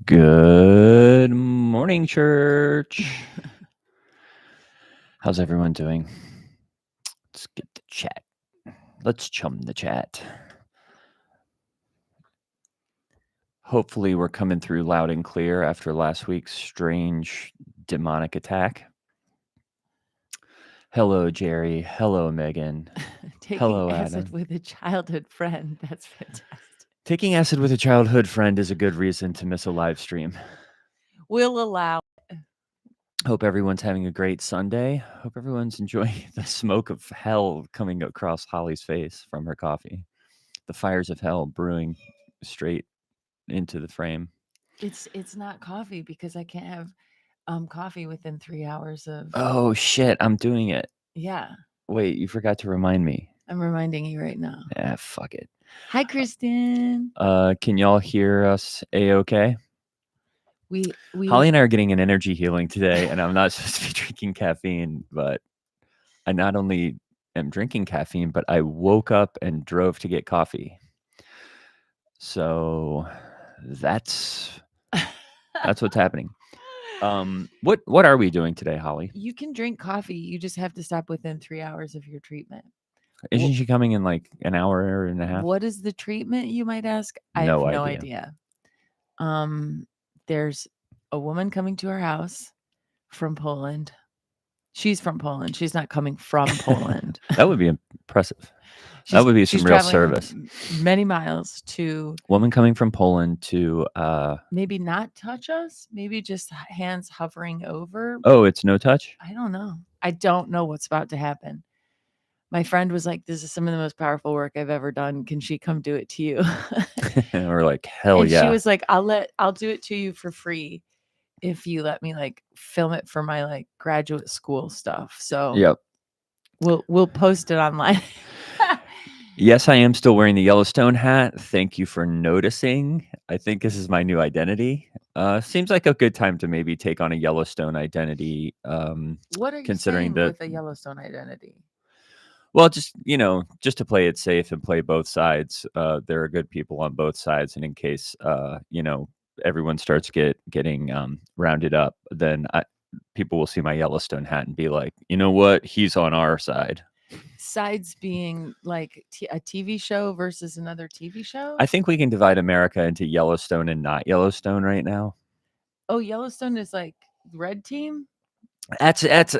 Good morning, church. How's everyone doing? Let's get the chat. Let's chum the chat. Hopefully, we're coming through loud and clear after last week's strange demonic attack. Hello, Jerry. Hello, Megan. Taking Hello, acid Adam. with a childhood friend. That's fantastic. Taking acid with a childhood friend is a good reason to miss a live stream. We'll allow. Hope everyone's having a great Sunday. Hope everyone's enjoying the smoke of hell coming across Holly's face from her coffee. The fires of hell brewing straight into the frame. It's not coffee because I can't have coffee within 3 hours of. Oh shit, I'm doing it. Yeah, Wait, you forgot to remind me. I'm reminding you right now. Ah, fuck it. Hi, Kristen. Can y'all hear us a-okay? We Holly and I are getting an energy healing today, and I'm not supposed to be drinking caffeine, but I not only am drinking caffeine, but I woke up and drove to get coffee. So that's what's happening. What are we doing today, Holly? You can drink coffee. You just have to stop within 3 hours of your treatment. Isn't she coming in like an hour and a half? What is the treatment, you might ask? I No have no idea. idea. There's a woman coming to our house from Poland. She's from Poland. She's not coming from Poland. That would be impressive. That would be some real traveling service. Many miles to Woman coming from Poland to maybe not touch us, maybe just hands hovering over. oh, it's no touch? I don't know. I don't know what's about to happen. My friend was like, "This is some of the most powerful work I've ever done. Can she come do it to you?" We're like, hell and yeah. she was like, I'll do it to you for free if you let me like film it for my like graduate school stuff. So Yep. we'll post it online. Yes, I am still wearing the Yellowstone hat. Thank you for noticing. I think this is my new identity. Seems like a good time to maybe take on a Yellowstone identity. What are you considering saying with a Yellowstone identity? Well, just to play it safe and play both sides. There are good people on both sides, and in case everyone starts getting rounded up, then people will see my Yellowstone hat and be like, you know what, he's on our side. Sides being like a TV show versus another TV show? I think we can divide America into Yellowstone and not Yellowstone right now. Oh, Yellowstone is like red team? We're not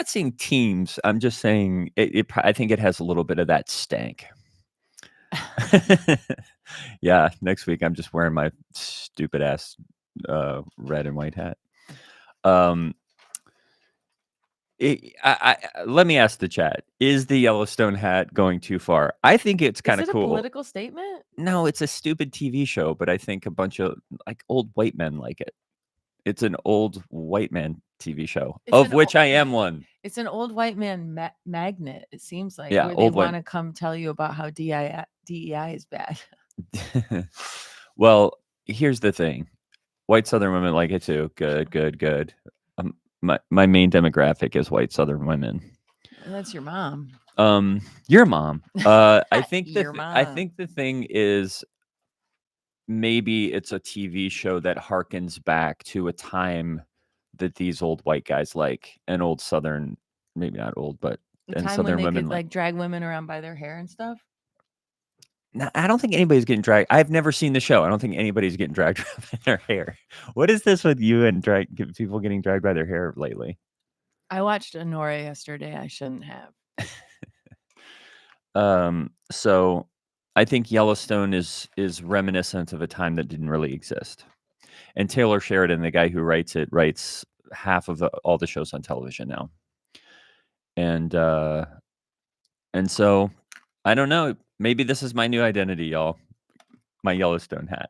seeing teams. I'm just saying I think it has a little bit of that stank. Yeah, next week I'm just wearing my stupid ass red and white hat. Let me ask the chat: is the Yellowstone hat going too far? I think it's kind of cool. A political statement? No, it's a stupid TV show, but I think a bunch of like old white men like it. It's an old white man TV show, of which I am one. It's an old white man magnet, it seems like, Yeah, where they want to come tell you about how DEI is bad. Well, here's the thing. White Southern women like it too. Good. My main demographic is white Southern women. That's your mom. Your mom. I think Your mom. I think the thing is maybe it's a TV show that harkens back to a time that these old white guys like, and old Southern, maybe not old, but and Southern when they women could like drag women around by their hair and stuff. No, I don't think anybody's getting dragged. I've never seen the show. I don't think anybody's getting dragged by their hair. What is this with you and people getting dragged by their hair lately? I watched Honora yesterday. I shouldn't have. So I think Yellowstone is reminiscent of a time that didn't really exist. And Taylor Sheridan, the guy who writes it, writes half of all the shows on television now. And so I don't know. Maybe this is my new identity, y'all. My Yellowstone hat.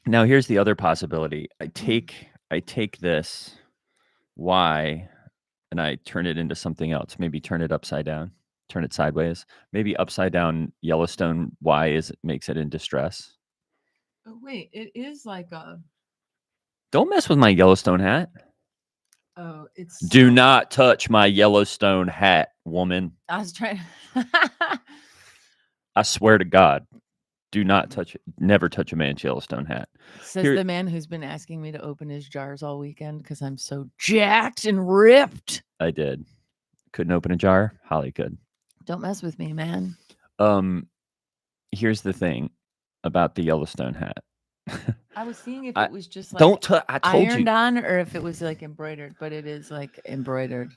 Now here's the other possibility. I take this Y and I turn it into something else. Maybe turn it upside down, turn it sideways. Maybe upside down Yellowstone Y makes it in distress. Oh wait, it is like a. Don't mess with my Yellowstone hat. Oh, it's. Do not touch my Yellowstone hat, woman. I was trying. I swear to God. Do not touch it. Never touch a man's Yellowstone hat. Says Here, the man who's been asking me to open his jars all weekend because I'm so jacked and ripped. I did. Couldn't open a jar. Holly could. Don't mess with me, man. Here's the thing about the Yellowstone hat. I was seeing if I it was just like don't. I told ironed you. on or if it was like embroidered, but it is like embroidered. It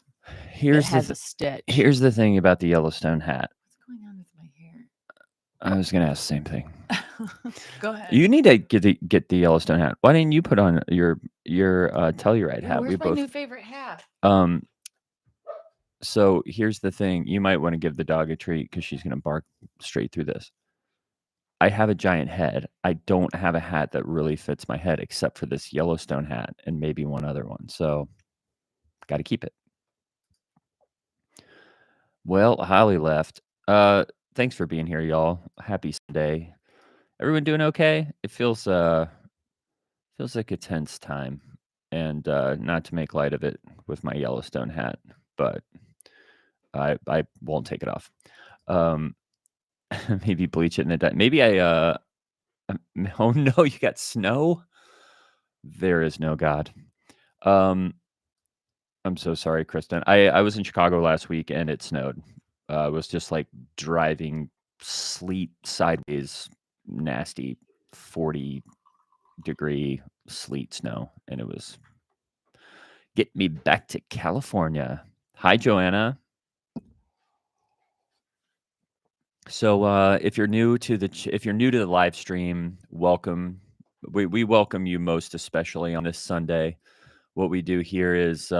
Here's has a stitch. here's the thing about the Yellowstone hat. What's going on with my hair? I was gonna ask the same thing. Go ahead. You need to get the Yellowstone hat. Why didn't you put on your Telluride Yeah, hat? where's We my both. new favorite hat? So here's the thing. You might want to give the dog a treat because she's gonna bark straight through this. I have a giant head. I don't have a hat that really fits my head except for this Yellowstone hat and maybe one other one. So got to keep it. Well, Holly left. Thanks for being here, y'all. Happy Sunday. Everyone doing okay? It feels like a tense time, and not to make light of it with my Yellowstone hat, but I won't take it off. Maybe bleach it in the day. Maybe I oh no, you got snow? There is no God. I'm so sorry, Kristen. I was in Chicago last week and it snowed. It was just like driving sleet sideways, nasty 40-degree sleet snow, and it was get me back to California. Hi, Joanna. So if you're new to the live stream, welcome. We welcome you most especially on this Sunday. What we do here is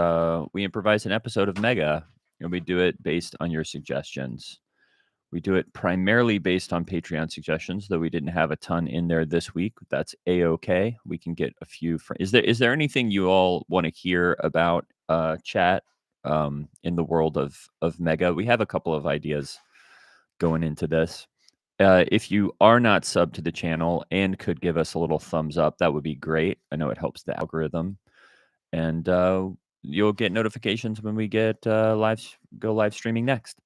we improvise an episode of Mega, and we do it based on your suggestions. We do it primarily based on Patreon suggestions, though we didn't have a ton in there this week. That's a-okay. We can get a few. Is there anything you all want to hear about chat in the world of Mega? We have a couple of ideas going into this. If you are not subbed to the channel and could give us a little thumbs up, that would be great. I know it helps the algorithm. And you'll get notifications when we get go live streaming next.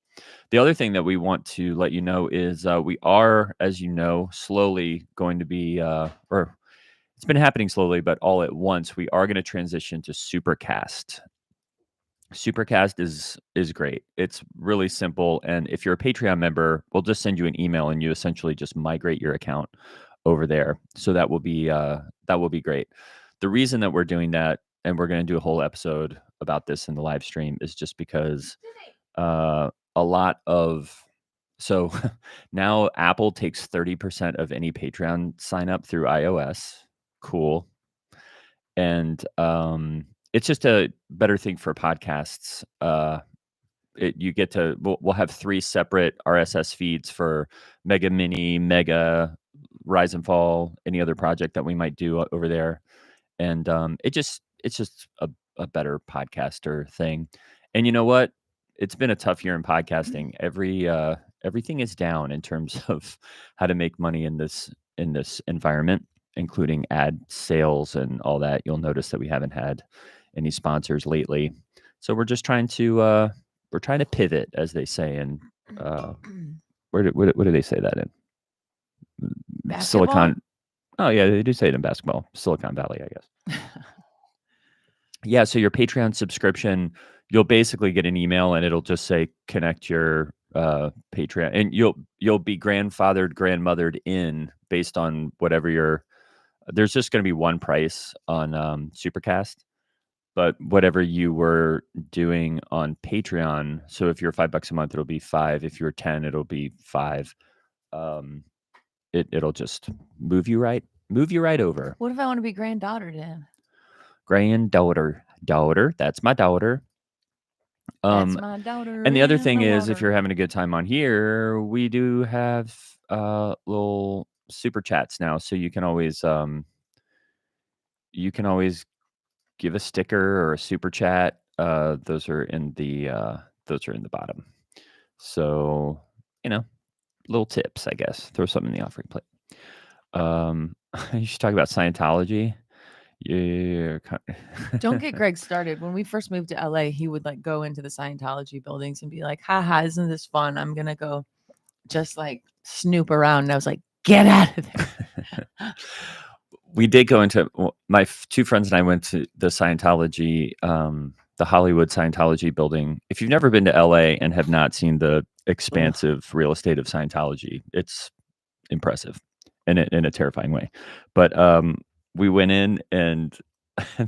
The other thing that we want to let you know is we are, as you know, slowly going to be, or it's been happening slowly, but all at once, we are going to transition to Supercast. Supercast is great. It's really simple, and if you're a Patreon member, we'll just send you an email, and you essentially just migrate your account over there. So that will be great. The reason that we're doing that, and we're going to do a whole episode about this in the live stream, is just because a lot of so now Apple takes 30% of any Patreon sign up through iOS. Cool. And it's just a better thing for podcasts. You get to we'll have 3 separate RSS feeds for Mega Mini, Mega, Rise and Fall, any other project that we might do over there, and it's just a better podcaster thing. And you know what? It's been a tough year in podcasting. Everything is down in terms of how to make money in this environment, including ad sales and all that. You'll notice that we haven't had any sponsors lately, so we're just trying to pivot, as they say. And what do they say that in? Basketball? Silicon. Oh yeah, they do say it in basketball. Silicon Valley, I guess. Yeah, so your Patreon subscription, you'll basically get an email and it'll just say connect your Patreon, and you'll be grandmothered in based on whatever there's just going to be one price on Supercast, but whatever you were doing on Patreon. So if you're $5 a month, it'll be 5. If you're 10, it'll be 5. It'll just move you right over. What if I want to be granddaughter then? Daughter, that's my daughter. That's my daughter. And the other thing is, if you're having a good time on here, we do have little super chats now, so you can always give a sticker or a super chat. Those are in the bottom. So little tips, I guess. Throw something in the offering plate. You should talk about Scientology. Yeah. Don't get Greg started. When we first moved to LA, he would like go into the Scientology buildings and be like, haha, isn't this fun? I'm going to go just like snoop around. And I was like, Get out of there. We did go into my two friends and I went to the Scientology, the Hollywood Scientology building. If you've never been to LA and have not seen the expansive real estate of Scientology, it's impressive in a terrifying way. But we went in and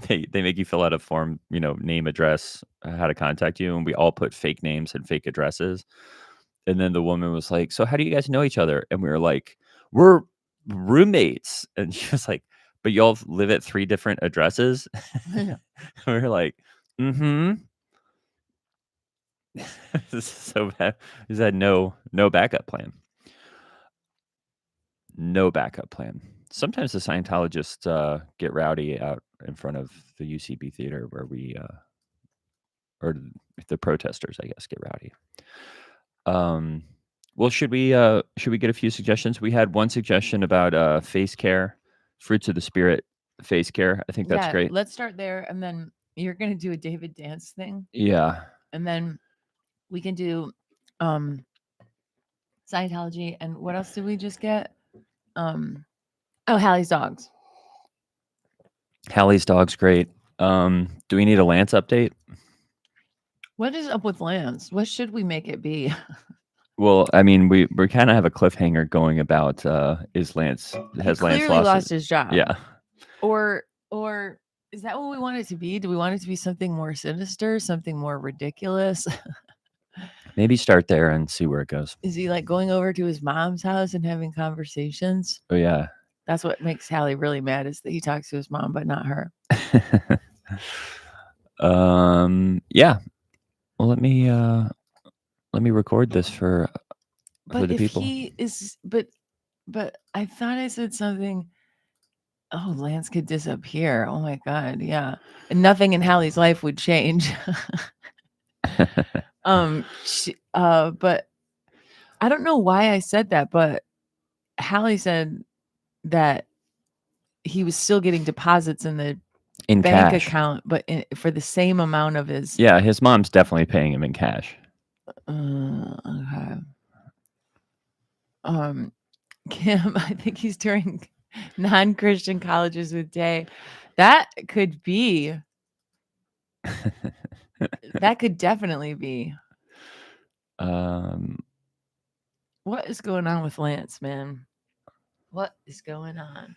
they make you fill out a form, name, address, how to contact you, and we all put fake names and fake addresses. And then the woman was like, "So how do you guys know each other?" And we were like, "We're roommates." And she was like, "But y'all live at 3 different addresses?" Yeah. We were like, "Mm-hmm." This is so bad. We had no backup plan. No backup plan. Sometimes the Scientologists get rowdy out in front of the UCB theater where we or the protesters, I guess, get rowdy. Well, should we get a few suggestions? We had one suggestion about face care, Fruits of the Spirit face care. I think that's Yeah, great. let's start there, and then you're gonna do a David dance thing, Yeah. and then we can do Scientology, and what else did we just get? Hallie's dogs. Hallie's dog's great. Do we need a Lance update? What is up with Lance? What should we make it be? Well, I mean, we kind of have a cliffhanger going about has Lance Clearly lost his job. Yeah. Or is that what we want it to be? Do we want it to be something more sinister, something more ridiculous? Maybe start there and see where it goes. Is he like going over to his mom's house and having conversations? Oh yeah. That's what makes Hallie really mad, is that he talks to his mom but not her. Yeah. Well, let me record this for But the if people. he is, but I thought I said something. Oh, Lance could disappear. Oh my God, yeah, and nothing in Hallie's life would change. But I don't know why I said that, but Hallie said that he was still getting deposits in the bank cash account, but for the same amount of his. Yeah, his mom's definitely paying him in cash. Okay. Kim, I think he's touring non-Christian colleges with Day. That could be. That could definitely be. What is going on with Lance, man? What is going on?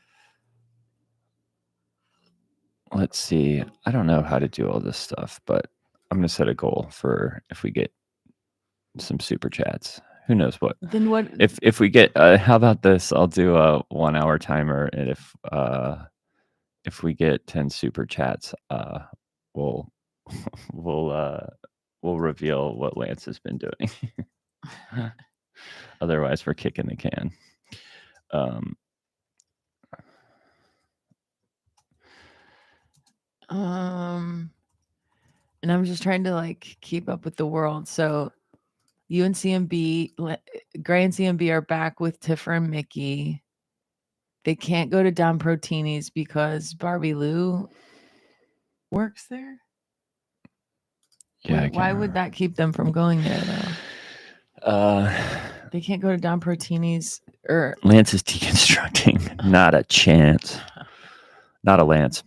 Let's see. I don't know how to do all this stuff, but I'm going to set a goal for if we get some super chats. Who knows what? Then what? If we get how about this? I'll do a 1 hour timer, and if we get 10 super chats, we'll reveal what Lance has been doing. Otherwise, we're kicking the can. And I'm just trying to like keep up with the world. So you and CMB, Gray and CMB are back with Tiffer and Mickey. They can't go to Don Protini's because Barbie Lou works there. Yeah. Why would that keep them from going there though? They can't go to Don Protini's. Lance is deconstructing. Not a chance. Not a Lance.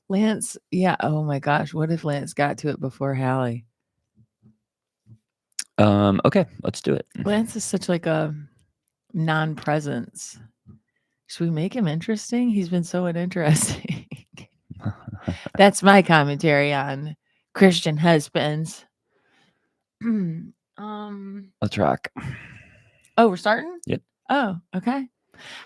Lance, yeah. Oh my gosh, what if Lance got to it before Hallie? Okay, let's do it. Lance is such like a non-presence. Should we make him interesting? He's been so uninteresting. That's my commentary on Christian husbands. Let's rock. Oh, we're starting? Yep. Oh, okay.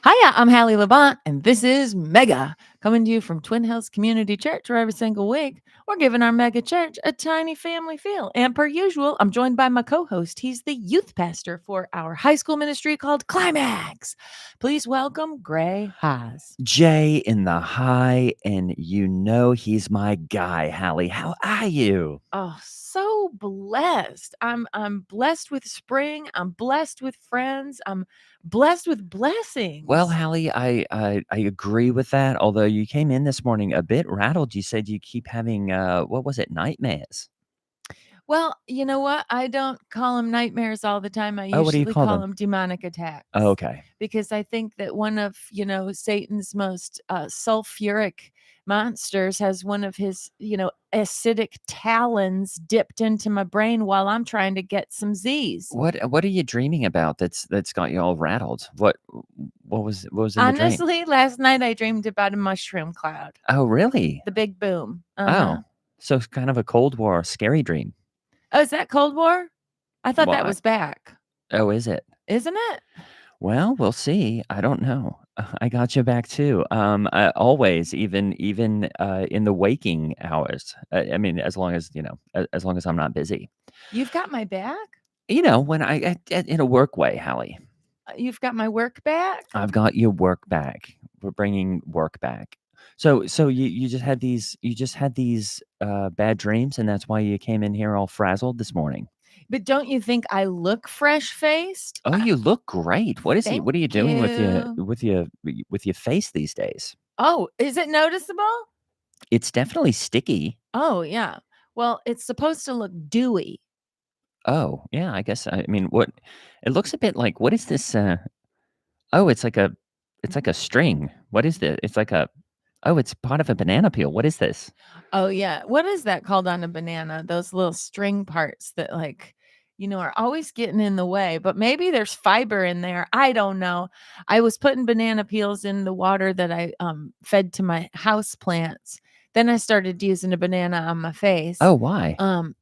Hiya, I'm Hallie Levant, and this is Mega, coming to you from Twin Hills Community Church, where every single week we're giving our mega church a tiny family feel. And per usual, I'm joined by my co-host. He's the youth pastor for our high school ministry called Climax. Please welcome Gray Haas. Jay in the high, and he's my guy, Hallie. How are you? Oh, so blessed. I'm blessed with spring. I'm blessed with friends. I'm blessed with blessings. Well, Hallie, I agree with that. Although you came in this morning a bit rattled. You said you keep having what was it, nightmares? Well, you know what? I don't call them nightmares all the time. I Oh, what do you usually call call them? them demonic Oh, attacks okay. because I think that one of, Satan's most sulfuric monsters has one of his, acidic talons dipped into my brain while I'm trying to get some Z's. What are you dreaming about that's got you all rattled? What was in the dream? Honestly, last night I dreamed about a mushroom cloud, Oh, really? the big boom. Uh-huh. Oh, so it's kind of a Cold War scary dream. Oh, is that Cold War? I thought Well, that was back. oh, is it? Isn't it? Well, we'll see. I don't know. I got you back too. Always, even in the waking hours. I mean, as long as as long as I'm not busy. You've got my back? When in a work way, Hallie, You've got my work back? I've got your work back. We're bringing work back. So you just had these bad dreams, and that's why you came in here all frazzled this morning. But don't you think I look fresh-faced? Oh, you look great. Thank What are you doing with your you. face these days? Oh, is it noticeable? It's definitely sticky. Oh, yeah. Well, it's supposed to look dewy. Oh, yeah, I guess, I mean, what it looks a bit like what is this, oh, it's like a string. What is this? It's like a oh, it's part of a banana peel. What is this? Oh, yeah. What is that called on a banana? Those little string parts that, like, are always getting in the way, but maybe there's fiber in there. I don't know. I was putting banana peels in the water that I, fed to my house plants. Then I started using a banana on my face, Oh, why?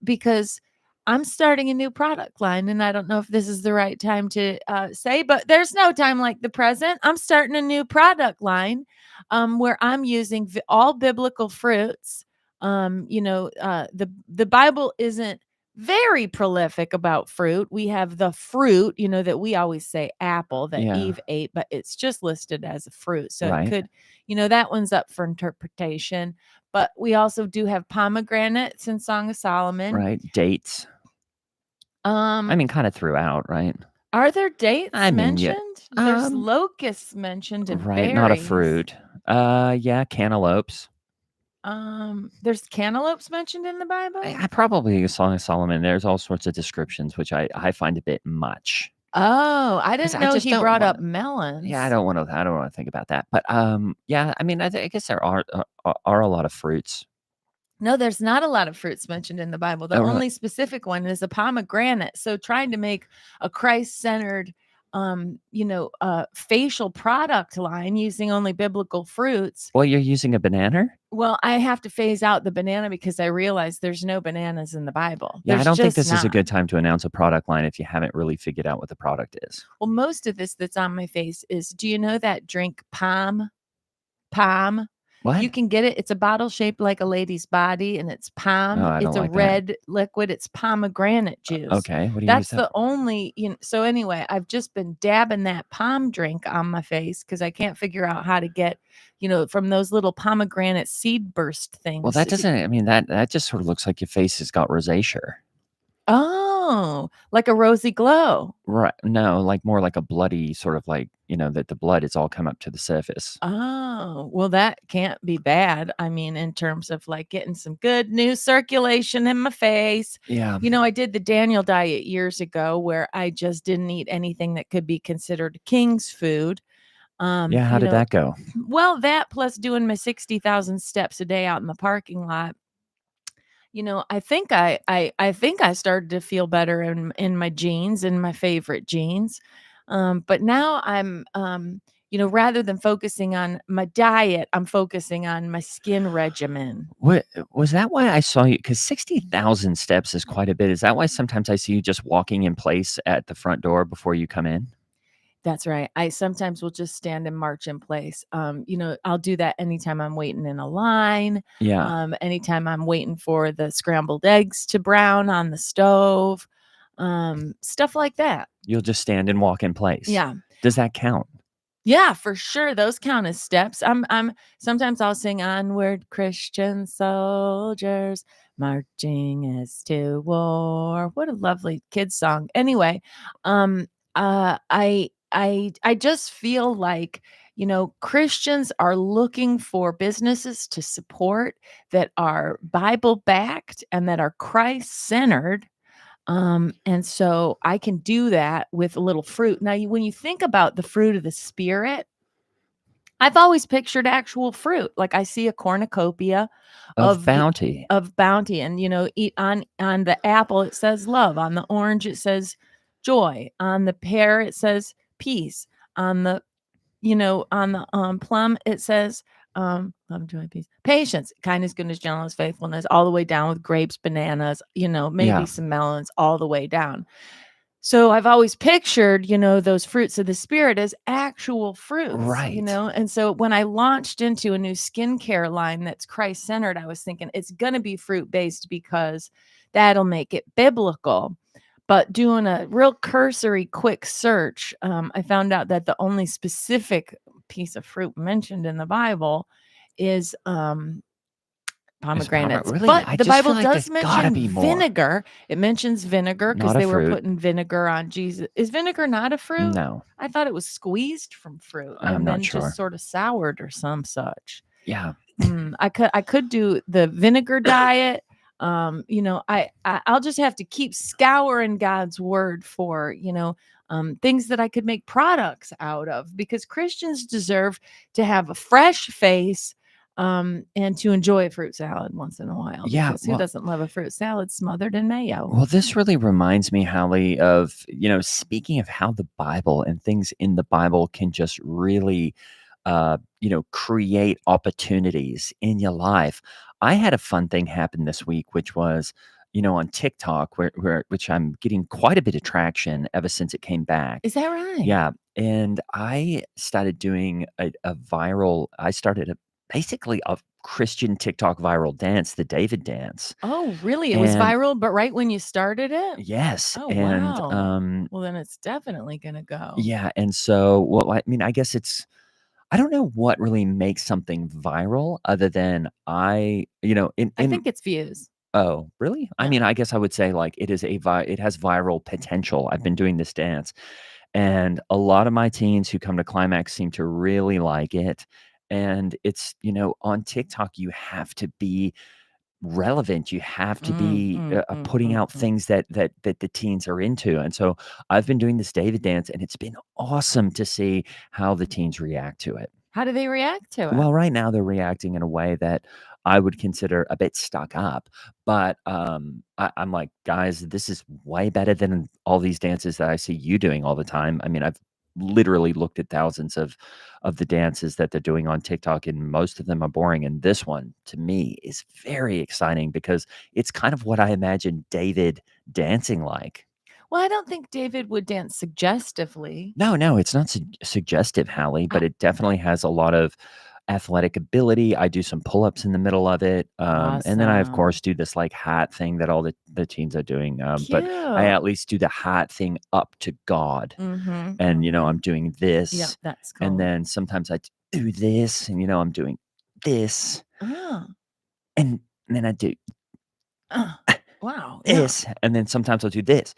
because I'm starting a new product line, and I don't know if this is the right time to, say, but there's no time like the present. I'm starting a new product line, where I'm using all biblical fruits. The Bible isn't very prolific about fruit. We have the fruit, that we always say apple that Yeah, Eve ate, but it's just listed as a fruit. So it right, could, that one's up for interpretation. But we also do have pomegranates in Song of Solomon. right, dates. I Um, mean, kinda throughout, right? are there dates I mean, yeah, mentioned? There's um, locusts mentioned and right, not a berries. fruit. Yeah, cantaloupes. There's cantaloupes mentioned in the I Bible? I probably a Song of Solomon, there's all sorts of descriptions, which I find a bit much Oh, I because didn't I know just he don't brought up wanna yeah, melons. I don't wanna think about that, but, yeah, I mean, I guess there are a lot of fruits. No, there's not a lot of fruits mentioned in the Bible. The Oh, really? only specific one is a pomegranate. So trying to make a Christ-centered, facial product line using only biblical fruits. Well, you're using a banana? Well, I have to phase out the banana because I realize there's no bananas in the Bible. Yeah, I There's don't think just this is a not. good time to announce a product line if you haven't really figured out what the product is. Well, most of this that's on my face is, do you know that drink Palm? Palm. What? You can get it. It's a bottle shaped like a lady's body, and it's Oh, Palm. I don't It's a like that. red liquid. It's pomegranate juice. Okay, what do you use That's that the for? only, so anyway, I've just been dabbing that palm drink on my face because I can't figure out how to get, from those little pomegranate seed burst Well, things. that doesn't I mean, that just sort of looks like your face has got rosacea. Oh, like a rosy glow. Right. No, like more like a bloody sort of like, that the blood has all come up to the surface. Oh, well, that can't be bad. I mean, in terms of like getting some good new circulation in my face. Yeah. I did the Daniel diet years ago where I just didn't eat anything that could be considered king's food. Um, Yeah, how you did know, that go? well, that plus doing my 60,000 steps a day out in the parking lot. I think I started to feel better in my jeans, in my favorite jeans. But now rather than focusing on my diet, I'm focusing on my skin regimen. What was that why I saw you? Because 60,000 steps is quite a bit. Is that why sometimes I see you just walking in place at the front door before you come in? That's right. I sometimes will just stand and march in place. I'll do that anytime I'm waiting in a line, Yeah. anytime I'm waiting for the scrambled eggs to brown on the stove, stuff like that. You'll just stand and walk in place. Yeah. Does that count? Yeah, for sure. Those count as steps. I'm sometimes I'll sing onward Christian soldiers marching as to war. What a lovely kids song. Anyway, I just feel like Christians are looking for businesses to support that are Bible backed and that are Christ centered. And so I can do that with a little fruit. Now, when you think about the fruit of the Spirit, I've always pictured actual fruit. Like I see a cornucopia Of of bounty. bounty, and eat on the apple it says love, on the orange it says joy, on the pear it says peace, on the on the plum it says love, joy, peace, patience, kindness, goodness, gentleness, faithfulness, all the way down with grapes, bananas, maybe Yeah. some melons, all the way down. So I've always pictured, those fruits of the Spirit as actual fruits, Right. and so when I launched into a new skincare line that's Christ-centered, I was thinking it's gonna be fruit-based because that'll make it biblical. But doing a real cursory quick search, I found out that the only specific piece of fruit mentioned in the Bible is, Is pomegranate pomegranates. really? But I the just Bible feel like does there's gotta mention be more. vinegar. It mentions vinegar because Not a they were fruit. putting vinegar on Jesus. Is vinegar not a fruit? No, I thought it was squeezed from fruit I'm and not then sure. just sort of soured or some such. Yeah. I could do the vinegar diet. I'll just have to keep scouring God's word for, things that I could make products out of, because Christians deserve to have a fresh face, and to enjoy a fruit salad once in a while, Yeah, because who doesn't love a fruit salad smothered in mayo? well, this really reminds me, Hallie, of, speaking of how the Bible and things in the Bible can just really, create opportunities in your life. I had a fun thing happen this week, which was, on TikTok, which I'm getting quite a bit of traction ever since it came back. Is that right? Yeah, and I started doing I started basically a Christian TikTok viral dance, the David dance. Oh, really? It was And viral, but right when you started it? yes, Oh, and, wow. Well, then it's definitely gonna go. yeah, and so, well, I mean, I guess I don't know what really makes something viral other than I think it's views. oh, really? I Yeah. mean, I guess I would say, like, it has viral potential. I've been doing this dance, and a lot of my teens who come to Climax seem to really like it, and it's, on TikTok, you have to be relevant. You have to Mm, be, mm, mm, putting mm, out mm. things that the teens are into, and so I've been doing this David dance, and it's been awesome to see how the teens react to it. How do they react to it? Well, right now they're reacting in a way that I would consider a bit stuck up, but, I'm like, "Guys, this is way better than all these dances that I see you doing all the time." I mean, I've literally looked at thousands of the dances that they're doing on TikTok, and most of them are boring, and this one, to me, is very exciting because it's kind of what I imagine David dancing like. Well, I don't think David would dance suggestively. No, no, it's not suggestive, Hallie, but it definitely has a lot of athletic ability. I do some pull-ups in the middle of it, and then I, of Awesome. course, do this, like, hat thing that all the teens are doing, but I Cute. at least do the hat thing up to God, Mhm, and, mhm. I'm doing Yep, this, that's and cool. then sometimes I do this, and, I'm doing this, Oh, and then I do uh, wow, yeah. this, and then sometimes I'll do this,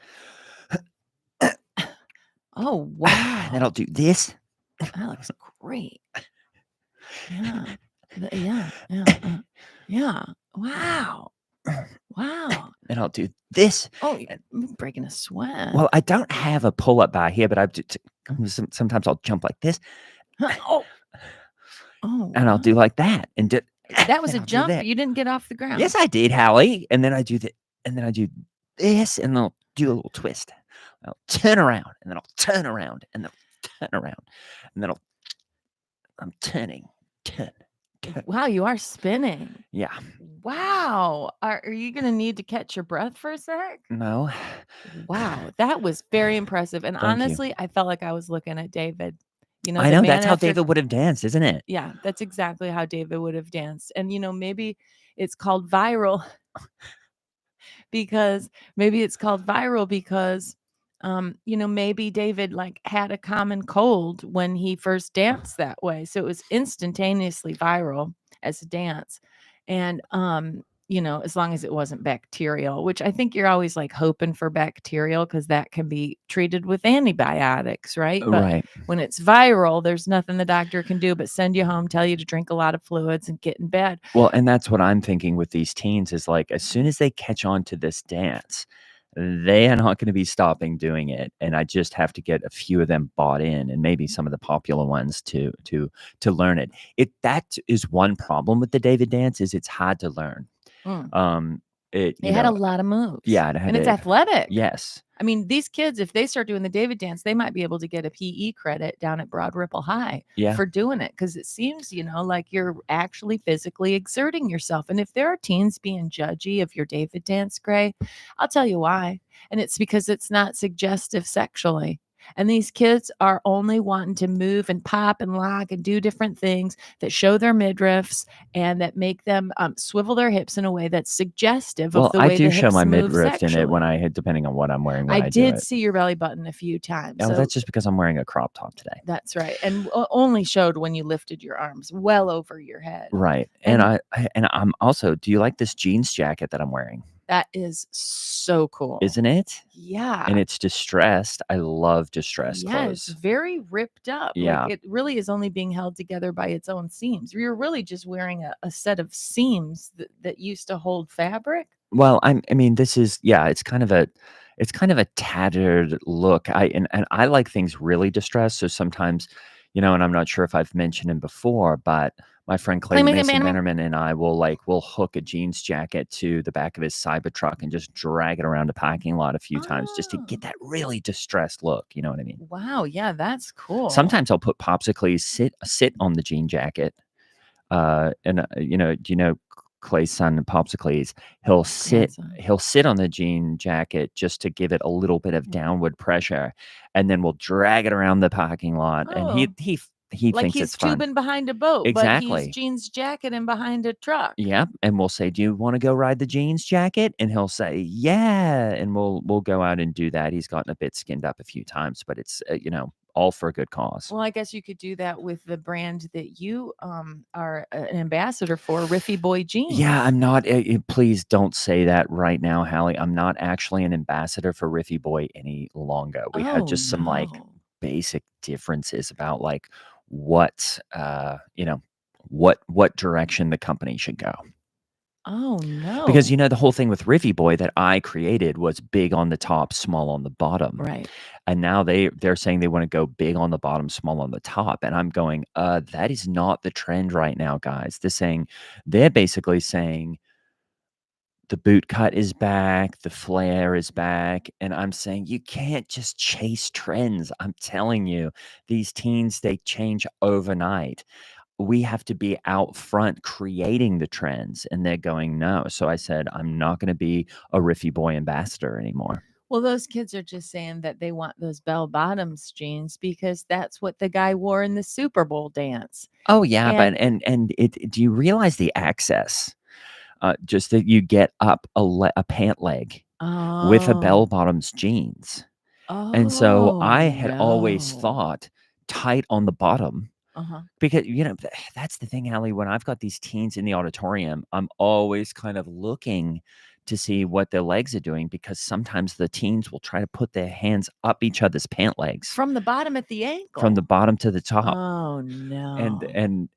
Oh, and then I'll wow. do this, That looks great. Yeah. Yeah. Wow. Wow. and I'll do this. Oh, you're breaking a sweat. Well, I don't have a pull-up bar here, but I do sometimes I'll jump like this, Huh, oh. Oh, and I'll do wow. like that, and That was then a I'll do jump. that. You didn't get off the ground. Yes, I did, Hallie, and then I do this, and then I'll do a little twist. I'll turn around, and then I'll turn around, and then I'll turn around, and then I'm turning, turn. Wow, you are spinning. Yeah. Wow. Are you gonna need to catch your breath for a sec? No. Wow, that was very impressive, and Thank you. honestly, I felt like I was looking at David. I The know, man that's how after. David would have danced, isn't it? Yeah, that's exactly how David would have danced, and, maybe it's called viral because maybe David, like, had a common cold when he first danced that way, so it was instantaneously viral as a dance, and, as long as it wasn't bacterial, which I think you're always like hoping for bacterial because that can be treated with antibiotics, right? But Right. when it's viral, there's nothing the doctor can do but send you home, tell you to drink a lot of fluids and get in bed. Well, and that's what I'm thinking with these teens is like as soon as they catch on to this dance, they are not going to be stopping doing it, and I just have to get a few of them bought in, and maybe some of the popular ones to learn it. That is one problem with the David dance is it's hard to learn. Mm. It They had a lot of moves. yeah, it had And it's a athletic. yes. I mean, these kids, if they start doing the David dance, they might be able to get a PE credit down at Broad Ripple High Yeah. for doing it because it seems, like you're actually physically exerting yourself. And if there are teens being judgy of your David dance, Gray, I'll tell you why. And it's because it's not suggestive sexually. And these kids are only wanting to move and pop and lock and do different things that show their midriffs and that make them swivel their hips in a way that's suggestive of Well, the I way do the show hips my move midriff in it when sexually. depending on what I'm wearing when I I do did it. see your belly button a few times. Oh, So that's just because I'm wearing a crop top today. that's right. And only showed when you lifted your arms well over your head. Right. And And I'm also, do you like this jeans jacket that I'm wearing? that is so cool. Isn't it? Yeah. And it's distressed. I love distressed Yeah, it's clothes. very ripped up. Yeah. Like it really is only being held together by its own seams. You're really just wearing a set of seams that used to hold fabric. Well, I mean, this is it's kind of a tattered look. And I like things really distressed. So sometimes, and I'm not sure if I've mentioned him before, but my friend Clayton Mason Bannerman and I we'll hook a jeans jacket to the back of his Cybertruck and just drag it around the parking lot a few times just to get that really distressed look. You know what I mean? Wow, yeah, that's cool. Sometimes I'll put popsicles sit on the jean jacket. And do you know Clay's son Popsicles? He'll sit on the jean jacket just to give it a little bit of downward pressure, and then we'll drag it around the parking lot. And he like thinks he's it's fun. tubing behind a boat, Exactly. but he's jeans jacketing behind a truck. Yeah, and we'll say, "Do you want to go ride the jeans jacket?" And he'll say, "Yeah," and we'll go out and do that. He's gotten a bit skinned up a few times, but it's all for a good cause. Well, I guess you could do that with the brand that you are an ambassador for, Riffy Boy Jeans. Yeah, I'm not. Please don't say that right now, Hallie. I'm not actually an ambassador for Riffy Boy any longer. We have just some basic differences about like what what direction the company should go. Oh no! Because the whole thing with Riffy Boy that I created was big on the top, small on the bottom. Right. And now they're saying they want to go big on the bottom, small on the top. And I'm going, that is not the trend right now, guys. They're basically saying the boot cut is back, the flare is back. And I'm saying you can't just chase trends. I'm telling you, these teens, they change overnight. We have to be out front creating the trends. And they're going, no. So I said, I'm not going to be a Riffy Boy ambassador anymore. Well, those kids are just saying that they want those bell bottoms jeans because that's what the guy wore in the Super Bowl dance. Oh yeah, but do you realize the access? Just that you get up a pant leg with a bell bottoms jeans. And so I had always thought tight on the bottom. Because, that's the thing, Allie, when I've got these teens in the auditorium, I'm always kind of looking to see what their legs are doing because sometimes the teens will try to put their hands up each other's pant legs. From the bottom at the ankle. From the bottom to the top. Oh, no.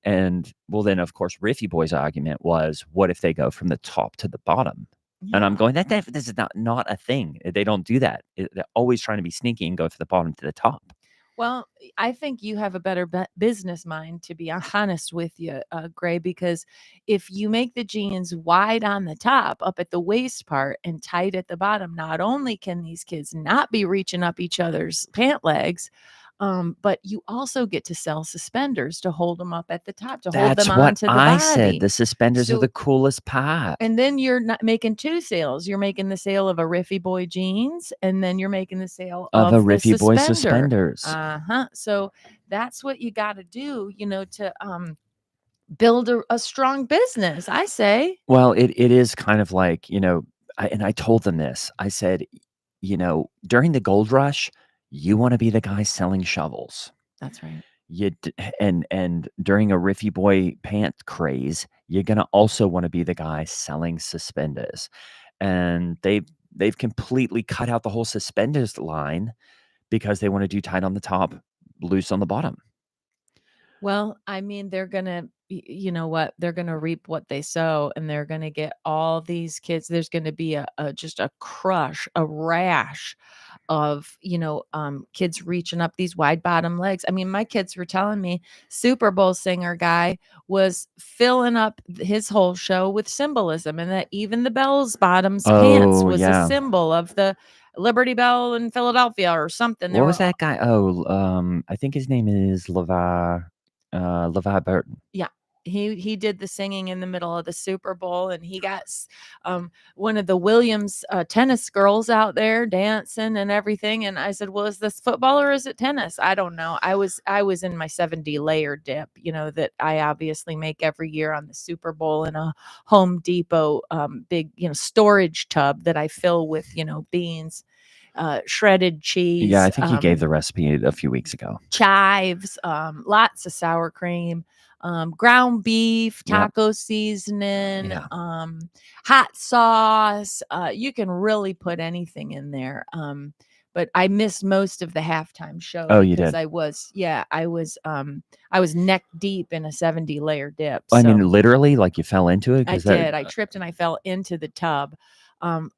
And well, then, of course, Riffy Boy's argument was, what if they go from the top to the bottom? Yeah. And I'm going, this is not a thing. They don't do that. They're always trying to be sneaky and go from the bottom to the top. Well, I think you have a better business mind, to be honest with you, Gray, because if you make the jeans wide on the top, up at the waist part, and tight at the bottom, not only can these kids not be reaching up each other's pant legs, but you also get to sell suspenders to hold them up at the top, to hold them onto the body. That's what I said. The suspenders are the coolest part. And then you're not making two sales. You're making the sale of a Riffy Boy jeans, and then you're making the sale of a Riffy Boy suspenders. So that's what you got to do, to build a strong business, I say. Well, it is kind of like, and I told them this. I said, during the gold rush, you want to be the guy selling shovels. That's right. and during a Riffy Boy pant craze, you're gonna also want to be the guy selling suspenders, and they've completely cut out the whole suspenders line because they want to do tight on the top, loose on the bottom. Well, I mean, they're gonna you know what? They're gonna reap what they sow, and they're gonna get all these kids there's gonna be a just a crush, a rash of, kids reaching up these wide bottom legs. I mean, my kids were telling me Super Bowl singer guy was filling up his whole show with symbolism, and that even the Bell's bottoms pants Oh was a yeah, symbol of the Liberty Bell in Philadelphia or something. There what was were that guy? Oh, I think his name is LeVar Burton. Yeah. He did the singing in the middle of the Super Bowl, and he got one of the Williams tennis girls out there dancing and everything. And I said, "Well, is this football or is it tennis?" I don't know. I was in my 70 layer dip, that I obviously make every year on the Super Bowl in a Home Depot big storage tub that I fill with beans, shredded Yeah, cheese, I think you gave the recipe a few weeks ago. chives, lots of sour cream, ground beef, Yep. taco seasoning, Yeah. hot sauce. You can really put anything in there. But I missed most of the halftime show Oh, you because did. I was neck deep in a 70 layer dip. I mean, So literally, like you fell into it I because that. did. I tripped and I fell into the tub.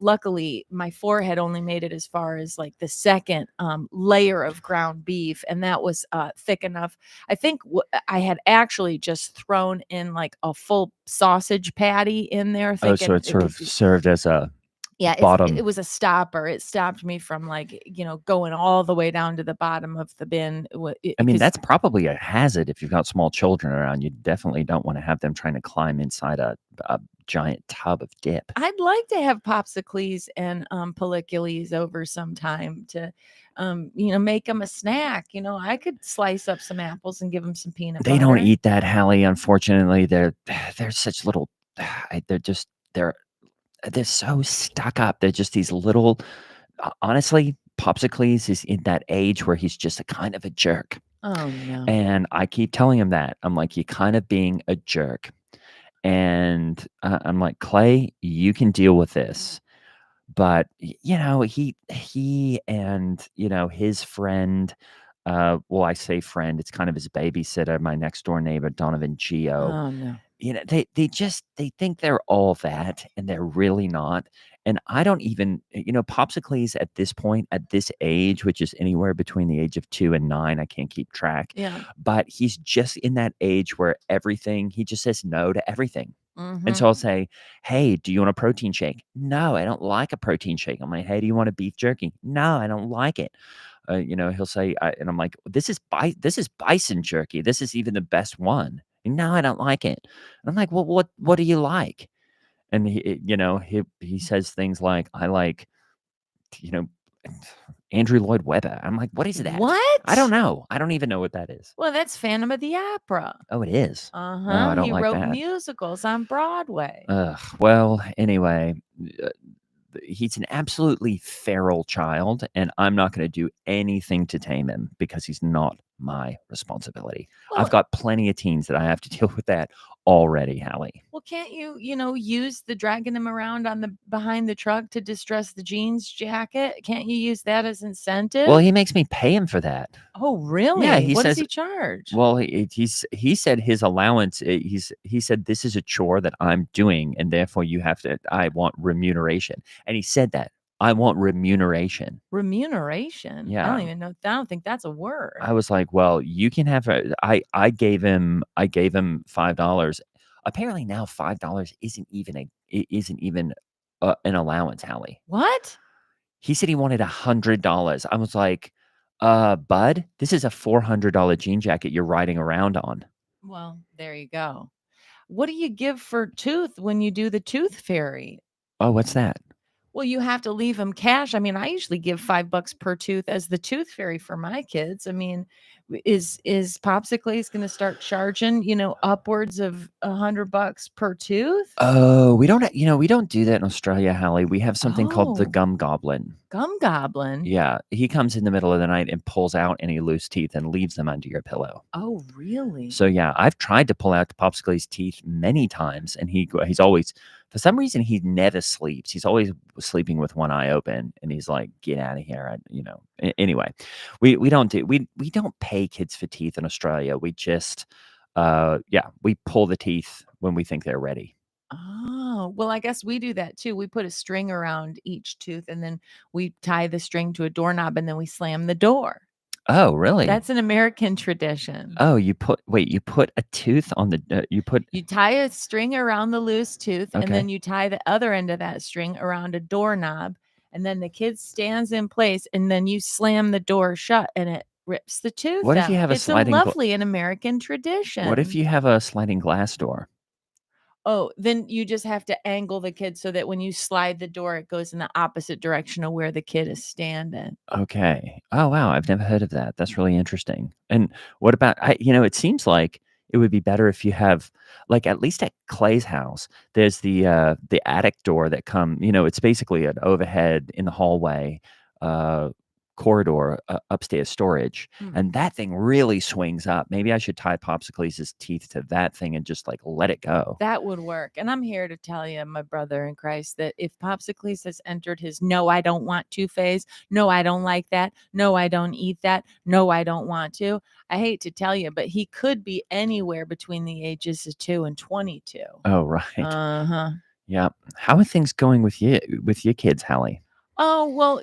Luckily, my forehead only made it as far as like the second layer of ground beef, and that was thick enough. I think I had actually just thrown in like a full sausage patty in there, Oh, so thinking it it sort could of be. served as a Yeah, it bottom. was a stopper. It stopped me from like going all the way down to the bottom of the bin I mean, because that's probably a hazard if you've got small children around. You definitely don't want to have them trying to climb inside a giant tub of dip. I'd like to have popsicles and policules over sometime to, make them a snack. I could slice up some apples and give them some peanut They don't butter. eat that, Hallie. Unfortunately, they're such little. They're just they're so stuck up. They're just these little. Honestly, Popsicles is in that age where he's just a kind of a jerk. Oh no. And I keep telling him that. I'm like, "You're kind of being a jerk." And, I'm like, "Clay, you can deal with this." But, he and, his friend, well, I say friend, it's kind of his babysitter, my next door neighbor, Donovan Geo. Oh no. They think they're all that, and they're really not, and I don't even Popsicles at this point, at this age, which is anywhere between the age of 2 and 9, I can't keep track, Yeah. but he's just in that age where he just says no to everything, and Mm-hmm. so I'll say, "Hey, do you want a protein shake?" "No, I don't like a protein shake." I'm like, "Hey, do you want a beef jerky?" "No, I don't like it." He'll say, and I'm like, this is bison jerky. This is even the best one." "No, I don't like it." And I'm like, "Well, what do you like?" And he says things like, "I like, you know, Andrew Lloyd Webber." I'm like, "What is that?" I don't What? know. I don't even know what that is. Well, that's Phantom of the Opera. Oh, it is. Oh, Uh-huh. I don't He like wrote that. musicals on Broadway. Ugh. Well, anyway, uh, he's an absolutely feral child, and I'm not going to do anything to tame him because he's not my responsibility. I've Well, got plenty of teens that I have to deal with that already, Hallie. Well, can't you, use the dragging him around on the behind the truck to distress the jeans jacket? Can't you use that as Well, incentive? he makes me pay him for that. Oh, Yeah, really? he What does says. he charge? Well, he said his allowance. He said this is a chore that I'm doing, and therefore you have to. I want remuneration, and he said that I want remuneration. Remuneration? I don't Yeah, even know. I don't think that's a word. I was like, "Well, you can have a." I gave him $5. Apparently now $5 isn't even an allowance, Hallie. What? He said he wanted $100. I was like, bud, this is a $400 jean jacket you're riding around on." Well, there you go. What do you give for tooth when you do the tooth fairy? Oh, what's that? Well, you have to leave them cash. I mean, I usually give $5 per tooth as the tooth fairy for my kids. I mean, is Popsicles going to start charging, upwards of $100 per tooth? Oh, we don't, we don't do that in Australia, Hallie. We have something called the Oh, gum goblin. gum goblin. Yeah, he comes in the middle of the night and pulls out any loose teeth and leaves them under your pillow. Oh, really? So yeah, I've tried to pull out Popsicle's teeth many times, and he's always, for some reason, he never sleeps. He's always sleeping with one eye open, and he's like, "Get out of here!" Anyway, we don't pay kids for teeth in Australia. We just, we pull the teeth when we think they're ready. Oh, well, I guess we do that too. We put a string around each tooth and then we tie the string to a doorknob and then we slam the door. Oh, really? That's an American tradition. Oh, you put a tooth on the You tie a string around the loose tooth and okay. then you tie the other end of that string around a doorknob and then the kid stands in place and then you slam the door shut and it rips the tooth What if you out. have a It's a sliding lovely and American tradition. what if you have a sliding glass door? Oh, then you just have to angle the kid so that when you slide the door, it goes in the opposite direction of where the kid is standing. Okay. Oh, wow, I've never heard of that. That's really interesting. And what about it seems like it would be better if you have like, at least at Clay's house, there's the attic door that it's basically an overhead in the hallway, uh, corridor, upstairs storage, Mm. and that thing really swings up. Maybe I should tie Popsicles' teeth to that thing and just, like, let it go. That would work. And I'm here to tell you, my brother in Christ, that if Popsicles has entered his no, I don't want to phase, no, I don't like that, no, I don't eat that, no, I don't want to. I hate to tell you, but he could be anywhere between the ages of 2 and 22. Oh, right. Uh-huh. Yeah. How are things going with your kids, Hallie? Oh, well,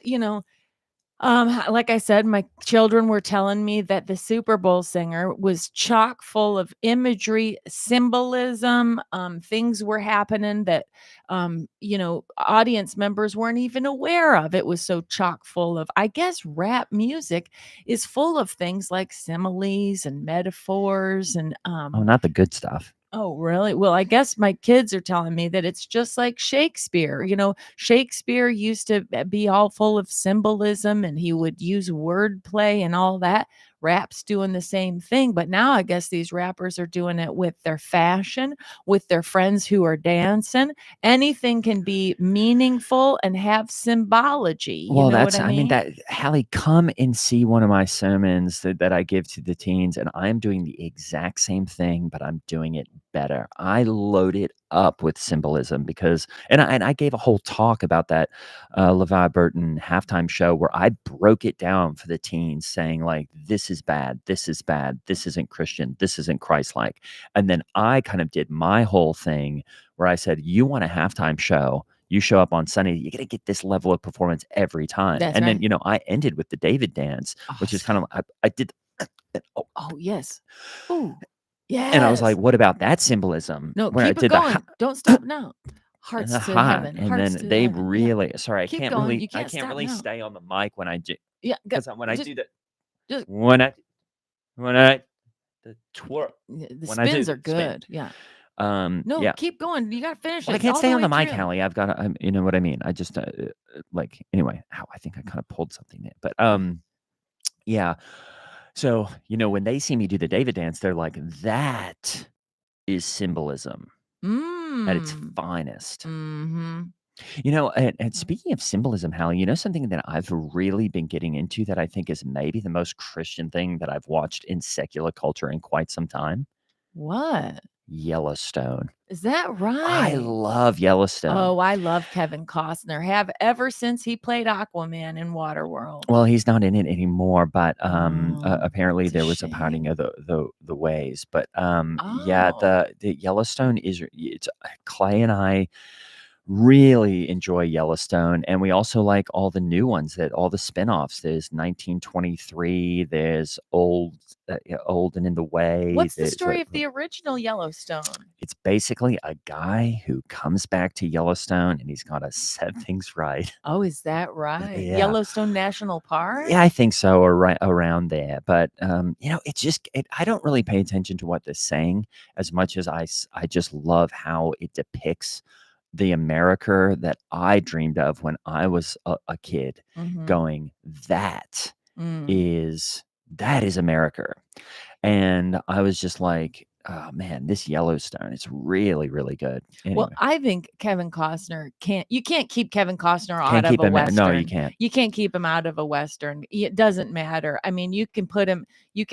like I said, my children were telling me that the Super Bowl singer was chock full of imagery, symbolism, things were happening that, audience members weren't even aware of. It was so chock full of, I guess, rap music is full of things like similes and metaphors and, Oh, not the good stuff. Oh, really? Well, I guess my kids are telling me that it's just like Shakespeare. Shakespeare used to be all full of symbolism and he would use wordplay and all that. Rap's doing the same thing. But now I guess these rappers are doing it with their fashion, with their friends who are dancing. Anything can be meaningful and have symbology. You Well, know what I mean? Hallie, come and see one of my sermons that I give to the teens, and I'm doing the exact same thing, but I'm doing it better. I load it up with symbolism because, and I gave a whole talk about that Levi Burton halftime show where I broke it down for the teens, saying like, this is bad, this is bad, this isn't Christian, this isn't Christ-like, and then I kind of did my whole thing where I said, you want a halftime show. You show up on Sunday, you're gonna get this level of performance every time. That's And right. then, I ended with the David dance, which is kind of I did oh, Oh, yes. Ooh, and I was like, yes. what about that symbolism? No, Where I keep it did the going. Don't stop now. and the Hearts to ha, heaven. and Hearts then to they heaven. Yeah. really sorry, Keep going. You I can't can't stop really now. stay on the mic when I do Yeah. because when I Just, do the just when I the twirl the when I do spins are the spin. good. Yeah. No, Yeah. keep going. You got to finish Well, I it can't all stay the on way the mic, through. Hallie. I've got to, you know what I mean? I just, like, anyway, ow, I think I kind of pulled something there. But, yeah. So, when they see me do the David dance, they're like, that is symbolism at its Mm. finest. Mm-hmm. And speaking of symbolism, Hallie, something that I've really been getting into that I think is maybe the most Christian thing that I've watched in secular culture in quite some time? What? Yellowstone. Is that I right? love Yellowstone. Oh, I love Kevin Costner. Have ever since he played Aquaman in Waterworld. Well, he's not in it anymore, but, Oh, apparently it's a there was a parting shame. of the ways, but, yeah, Oh. the Yellowstone is it's Clay and I really enjoy Yellowstone, and we also like all the new ones that all the spinoffs. There's 1923, there's Old and in the Way, What's the story of the original Yellowstone? it's basically a guy who comes back to Yellowstone, and he's gotta set things right. Oh, is that right? Yeah. Yellowstone National Park? Yeah, I think so, or right around there. But I don't really pay attention to what they're saying as much as I just love how it depicts the America that I dreamed of when I was a kid. Mhm. Going, that Mm. is that is America. And I was just like, oh man, this Yellowstone, it's really, really good. Well, Anyway, I think Kevin Costner you can't keep Kevin Costner out can't of keep a him. No, you Western. can't. You can't keep him out of a Western. It doesn't matter. I mean, you can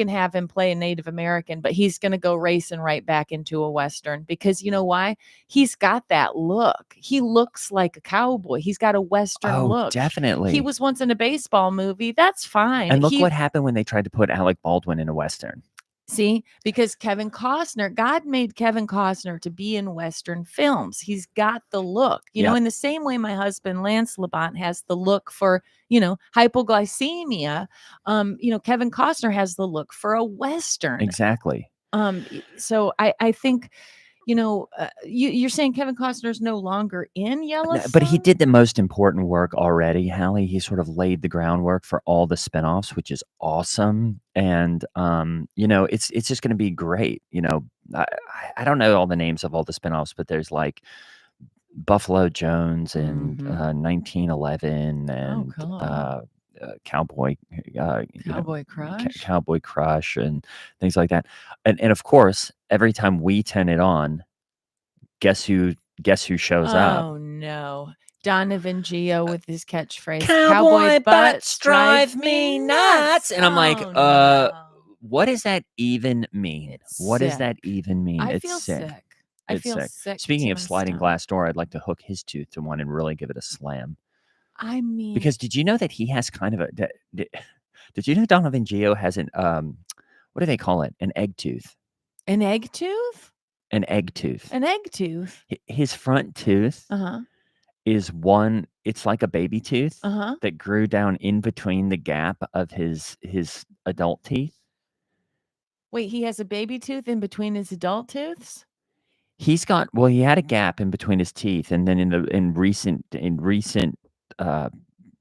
have him play a Native American, but he's going to go racing right back into a Western because you know why? He's got that look. He looks like a cowboy. He's got a Western Oh, look. He definitely. was once in a baseball movie. That's fine. And look what happened when they tried to put Alec Baldwin in a Western. See, because God made Kevin Costner to be in Western films. He's got the look, Yep. in the same way my husband Lance Labont has the look for, hypoglycemia. Kevin Costner has the look for a Western. Exactly. So I think, you're saying Kevin Costner's no longer in Yellowstone? But he did the most important work already, Hallie. He sort of laid the groundwork for all the spinoffs, which is awesome. And it's just going to be great. I don't know all the names of all the spinoffs, but there's like Buffalo Jones and 1911 and cool. Cowboy Cowboy Crush. Cowboy Crush and things like that. And of course, every time we turn it on, guess who shows up? Oh no. Donovan Geo with his catchphrase, Cowboy butts drive me nuts. And I'm like, Oh, no. what does that even mean? It's What does that sick. even mean? I It's feel sick. sick. I It's feel sick. sick Speaking to of my sliding stomach. glass door, I'd like to hook his tooth to one and really give it a slam. I mean, Because did you know that he has kind of a did you know Donovan Geo has an what do they call it? An egg tooth. an egg tooth? An egg tooth. An egg tooth. His front tooth Uh-huh. is one, it's like a baby tooth Uh-huh. that grew down in between the gap of his adult teeth. Wait, he has a baby tooth in between his adult tooths? He had a gap in between his teeth, and then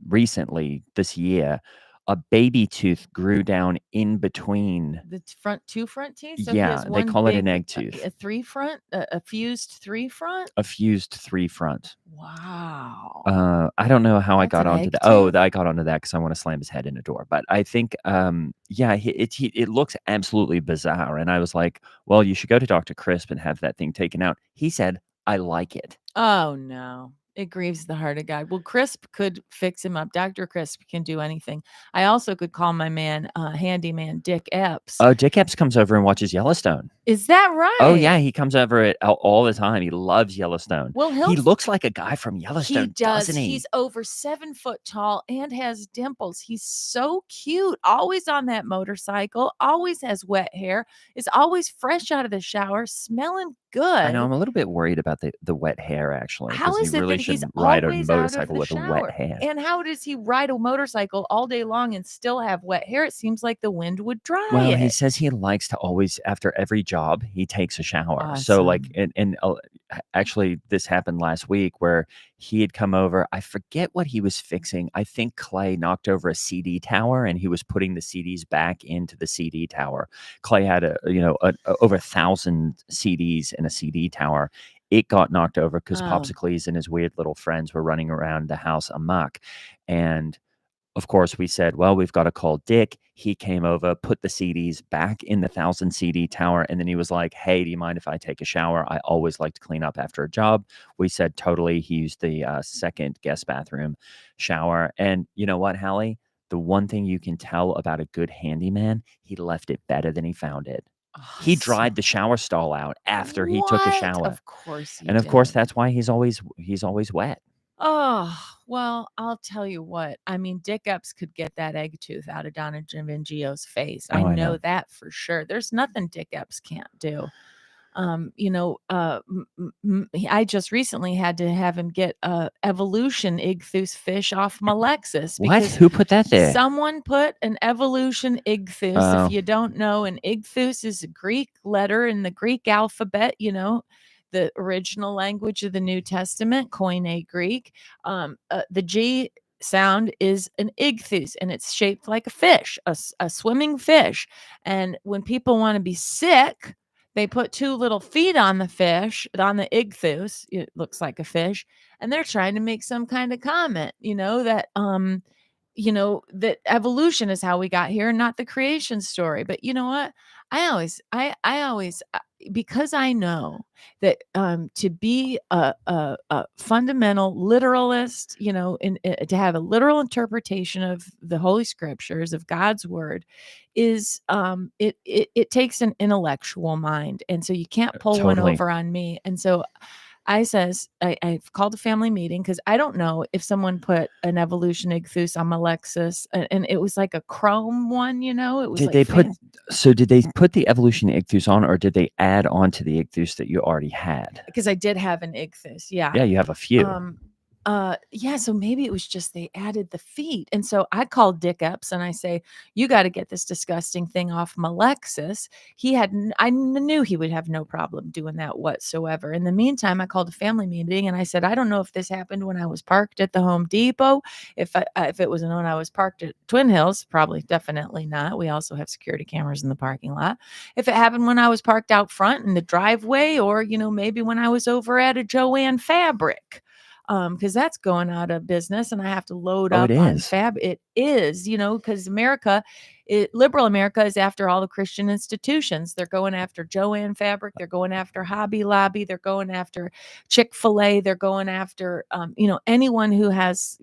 recently this year, a baby tooth grew down in between. The two front teeth? So he Yeah, has they one call it an big, egg tooth. a three front, a fused three front? A fused three front. Wow. I don't know how I That's got an onto egg that. Oh, tooth? I got onto that because I want to slam his head in a door. But I think, it looks absolutely bizarre. And I was like, well, you should go to Dr. Crisp and have that thing taken out. He said, I like it. Oh no. It grieves the heart of God. Well, Crisp could fix him up. Dr. Crisp can do anything. I also could call my man, handyman Dick Epps. Oh, Dick Epps comes over and watches Yellowstone. Is that right? Oh, yeah, he comes over all the time. He loves Yellowstone. Well, he looks like a guy from he Yellowstone, does. doesn't he? He's over 7 foot tall and has dimples. He's so cute. Always on that motorcycle. Always has wet hair. Is always fresh out of the shower, smelling good. I know. I'm a little bit worried about the wet hair, actually. How Because is he it really that he's shouldn't ride a always out of motorcycle the with a shower? wet hair. And how does he ride a motorcycle all day long and still have wet hair? It seems like the wind would dry Well, he it. says he likes to always, after every job, he takes a shower. So, like, Awesome. actually, this happened last week where he had come over. I forget what he was fixing. I think Clay knocked over a CD tower, and he was putting the CDs back into the CD tower. Clay had over 1,000 CDs in a CD tower. It got knocked over because Popsicles and his weird little friends were running around the house amok. And of course, we said, well, we've got to call Dick. He came over, put the CDs back in the 1,000 CD tower. And then he was like, hey, do you mind if I take a shower? I always like to clean up after a job. We said, totally. He used the second guest bathroom shower. And you know what, Hallie? The one thing you can tell about a good handyman, he left it better than he found it. Awesome. He dried the shower stall out after he took a shower. Of course he and of did. course, that's why he's always wet. Oh, well, I'll tell you what. I mean, Dick Epps could get that egg tooth out of Donovan Gio's face. Oh, I I know know. that for sure. There's nothing Dick Epps can't do. I just recently had to have him get a evolution ichthus fish off my Lexus. What? Because Who put that there? someone put an evolution ichthus. Oh. If you don't know, an ichthus is a Greek letter in the Greek alphabet, the original language of the New Testament, Koine Greek. The G sound is an ichthus, and it's shaped like a fish, a swimming fish. And when people want to be sick, they put 2 little feet on the fish, on the ichthus. It looks like a fish, and they're trying to make some kind of comment, that that evolution is how we got here, not the creation story. But you know what? I always because I know that to be a fundamental literalist, to have a literal interpretation of the Holy Scriptures, of God's word, is it takes an intellectual mind, and so you can't pull one Totally. over on me. And so I've called a family meeting because I don't know if someone put an evolution ichthus on my Lexus, and it was like a chrome one, it was Did like they put fancy. so did they put the evolution ichthus on, or did they add on to the ichthus that you already had? Because I did have an ichthus, yeah. Yeah, you have a few. Yeah, so maybe it was just they added the feet. And so I called Dick Epps and I say, "You got to get this disgusting thing off my Lexus." I knew he would have no problem doing that whatsoever. In the meantime, I called a family meeting and I said, "I don't know if this happened when I was parked at the Home Depot, if it was when I was parked at Twin Hills, probably definitely not. We also have security cameras in the parking lot. If it happened when I was parked out front in the driveway, or maybe when I was over at a Joanne Fabric." Because that's going out of business and I have to load Oh, it up on is. fab. It is, because liberal America is after all the Christian institutions. They're going after Joanne Fabric. They're going after Hobby Lobby. They're going after Chick-fil-A. They're going after, anyone who has,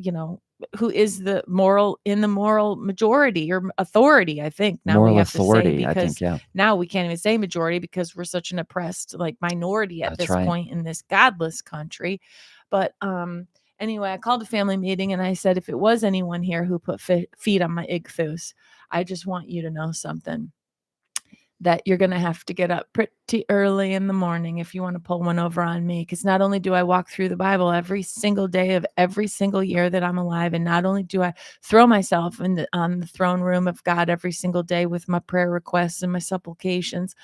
who is the moral majority or authority. I think now we Moral have to say, authority, I think, because yeah. now we can't even say majority because we're such an oppressed minority at That's this right. point in this godless country. But anyway, I called a family meeting and I said, if it was anyone here who put feet on my ichthus, I just want you to know something, that you're going to have to get up pretty early in the morning if you want to pull one over on me. Because not only do I walk through the Bible every single day of every single year that I'm alive, and not only do I throw myself on the throne room of God every single day with my prayer requests and my supplications,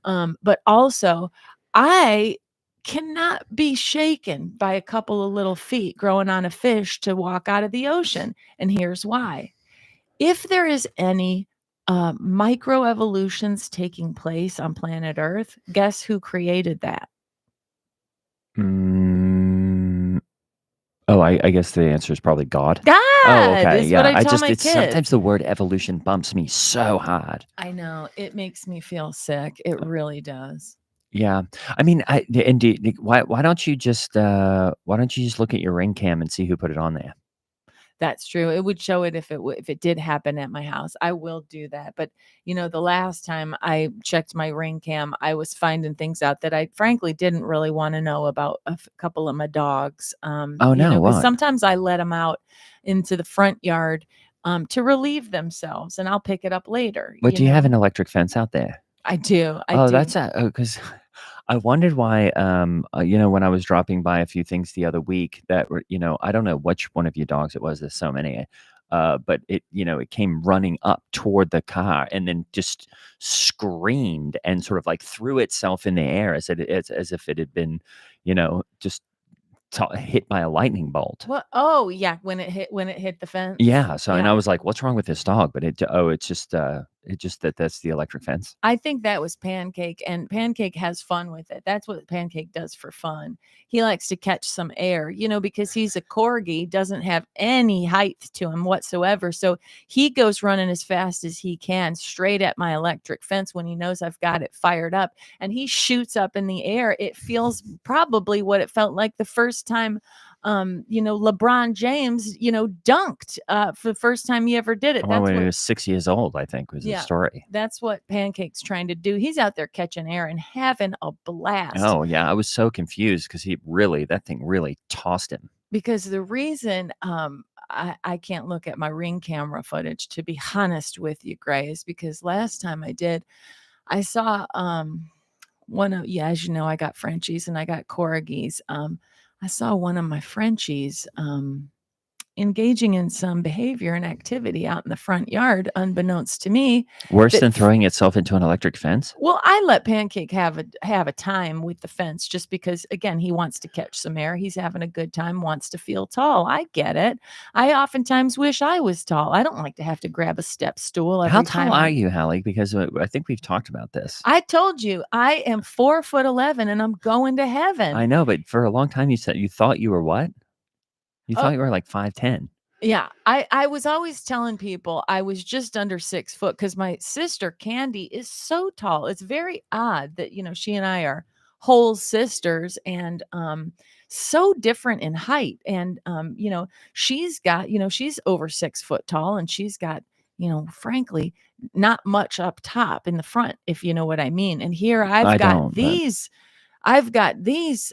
but also I cannot be shaken by a couple of little feet growing on a fish to walk out of the ocean. And here's why. If there is any microevolutions taking place on planet Earth, guess who created that? Mm, oh, I guess the answer is probably God. Oh, God okay, is what yeah. I tell my It's kids. sometimes the word evolution bumps me so hard. I know, it makes me feel sick. It really does. Yeah. I mean, why don't you just, look at your ring cam and see who put it on there? That's true. It would show it if it did happen at my house. I will do that. But, the last time I checked my ring cam, I was finding things out that I frankly didn't really wanna know about a couple of my dogs. Oh, no, Because what? sometimes I let them out into the front yard, to relieve themselves, and I'll pick it up later, What, do you have an electric fence out there? I do, I Oh, do. that's because I wondered why, when I was dropping by a few things the other week that were, I don't know which one of your dogs it was. There's so many, but it came running up toward the car and then just screamed and sort of like threw itself in the air as if it had been, just hit by a lightning bolt. What? Oh, yeah, when it hit the fence? Yeah. So, and Yeah. I was like, "What's wrong with this dog?" But it's just that's the electric fence. I think that was Pancake, and Pancake has fun with it. That's what Pancake does for fun. He likes to catch some air, because he's a corgi, doesn't have any height to him whatsoever. So he goes running as fast as he can straight at my electric fence when he knows I've got it fired up, and he shoots up in the air. It feels probably what it felt like the first time LeBron James, dunked for the first time he ever did it. Well, That's when he what was 6 years old, I think was the Yeah, story. that's what Pancake's trying to do. He's out there catching air and having a blast, Oh, yeah, I was so confused because that thing really tossed him. because the reason I can't look at my Ring camera footage, to be honest with you, Gray, is because last time I did, I saw one of yeah, as you know, I got Frenchies and I got Corgis. I saw one of my Frenchies engaging in some behavior and activity out in the front yard, unbeknownst to me, Worse that than throwing itself into an electric fence? well, I let Pancake have a time with the fence just because, again, he wants to catch some air. He's having a good time, wants to feel tall. I get it. I oftentimes wish I was tall. I don't like to have to grab a step stool How every tall time are you, Hallie? Because, I think we've talked about this. I told you I am 4'11" and I'm going to heaven. I know, but for a long time, you thought you were what? You Oh, thought you were like 5'10". Yeah, I was always telling people I was just under 6 foot because my sister Candy is so tall. It's very odd that, she and I are whole sisters and, so different in height. And, she's over 6 foot tall and she's got, frankly, not much up top in the front, if you know what I mean. And here I don't, but I've got these,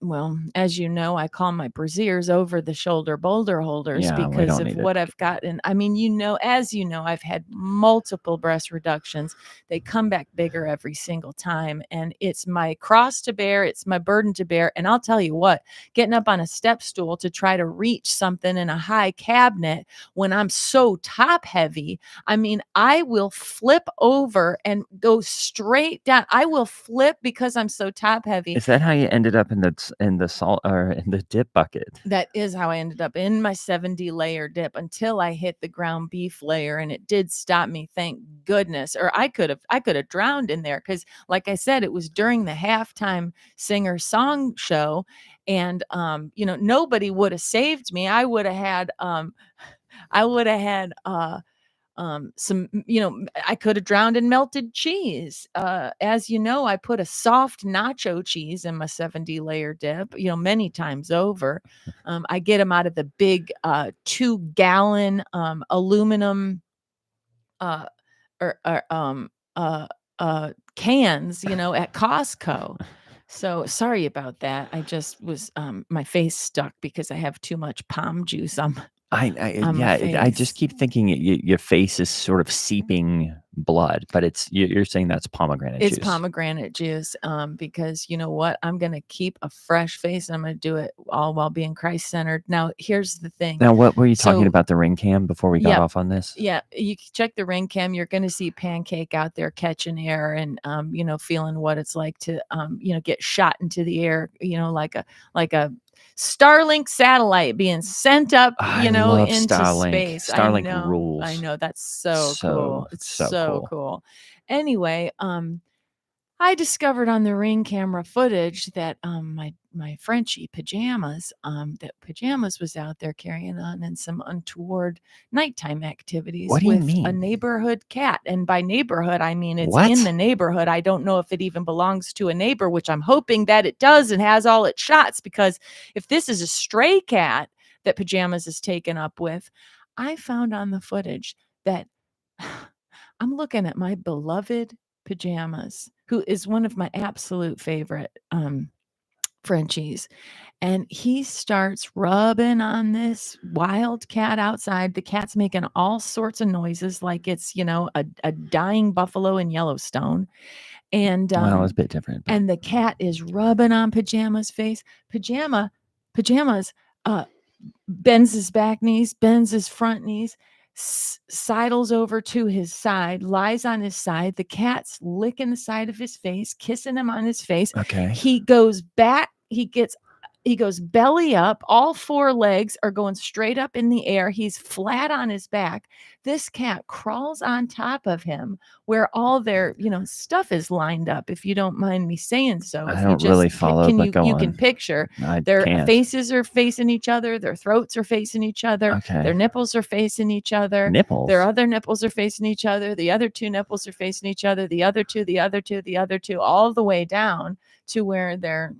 well, as you know, I call my brassieres over the shoulder boulder holders yeah, we because don't of need it. what I've gotten. I mean, as you know, I've had multiple breast reductions. They come back bigger every single time. And it's my cross to bear, it's my burden to bear. And I'll tell you what, getting up on a step stool to try to reach something in a high cabinet when I'm so top heavy, I mean, I will flip over and go straight down. I will flip because I'm so top heavy. Is that how you ended up in the salt or in the dip bucket? That is how I ended up in my 70 layer dip until I hit the ground beef layer, and it did stop me, thank goodness. Or I could have drowned in there because, like I said, it was during the halftime singer song show, and nobody would have saved me. I would have had I could have drowned in melted cheese. As you know, I put a soft nacho cheese in my 70 layer dip, many times over. I get them out of the big 2 gallon aluminum uh or cans, at Costco. So sorry about that. I just was my face stuck because I have too much palm juice on my Yeah, I just face. keep thinking your face is sort of seeping blood, but you're saying that's pomegranate It's juice. pomegranate juice, because you know what? I'm gonna keep a fresh face, and I'm gonna do it all while being Christ-centered. Now, here's the thing. Now, what were you talking So about the ring cam before we got yep, off on this? yeah, you can check the ring cam, you're gonna see Pancake out there catching air and, feeling what it's like to, get shot into the air, like a Starlink satellite being sent up, I love into Starlink. space. Starlink I rules. know, that's so So, cool. It's so so cool. cool. Anyway, I discovered on the Ring camera footage that, my Frenchie Pajamas was out there carrying on in some untoward nighttime activities What do you with a mean? neighborhood cat, and by neighborhood, I mean it's in What? the neighborhood. I don't know if it even belongs to a neighbor, which I'm hoping that it does and has all its shots, because if this is a stray cat that Pajamas is taken up with, I found on the footage that I'm looking at my beloved Pajamas, who is one of my absolute favorite, Frenchies, and he starts rubbing on this wild cat outside. The cat's making all sorts of noises like it's, a dying buffalo in Yellowstone, and, Well, it's a bit different, but the cat is rubbing on Pajama's face. Pajamas, uh, bends his back knees, bends his front knees, sidles over to his side, lies on his side. The cat's licking the side of his face, kissing him on his face. okay. He goes back, he goes belly up. All 4 legs are going straight up in the air. He's flat on his back. This cat crawls on top of him where all their, stuff is lined up, if you don't mind me saying so. I If you don't just really follow, can but go you can on. picture I their can't. faces are facing each other, their throats are facing each other, their Okay. nipples are facing each other, their Nipples? other nipples are facing each other, the other 2 nipples are facing each other, the other 2, the other 2, the other 2, all the way down to where their,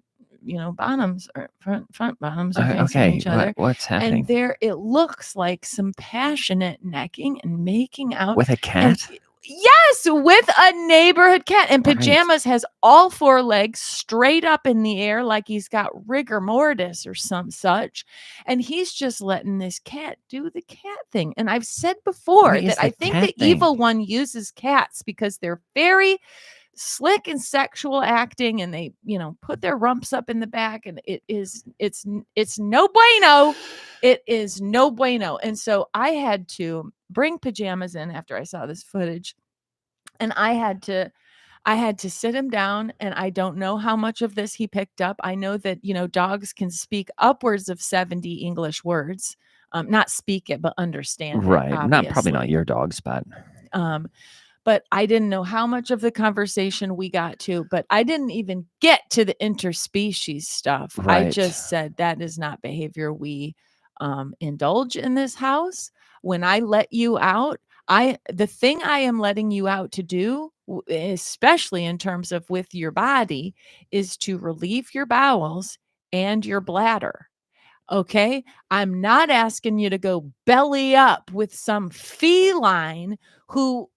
bottoms or front bottoms are facing Okay, each other. what's And happening? there it looks like some passionate necking and making out. With a And cat? yes, with a neighborhood cat. And Right. Pajamas has all 4 legs straight up in the air like he's got rigor mortis or some such. And he's just letting this cat do the cat thing. And I've said What before is that the I think cat the thing? evil one uses cats because they're very slick and sexual acting, and they, put their rumps up in the back, and it's no bueno. It is no bueno. And so I had to bring Pajamas in after I saw this footage, and I had to sit him down, and I don't know how much of this he picked up. I know that, dogs can speak upwards of 70 English words. Not speak it, but understand it, Right. Probably not obviously. your dog's, but Um, but I didn't know how much of the conversation we got to, but I didn't even get to the interspecies stuff. I right. just said that is not behavior we indulge in this house. When I let you out, the thing I am letting you out to do, especially in terms of with your body, is to relieve your bowels and your bladder. Okay. I'm not asking you to go belly up with some feline who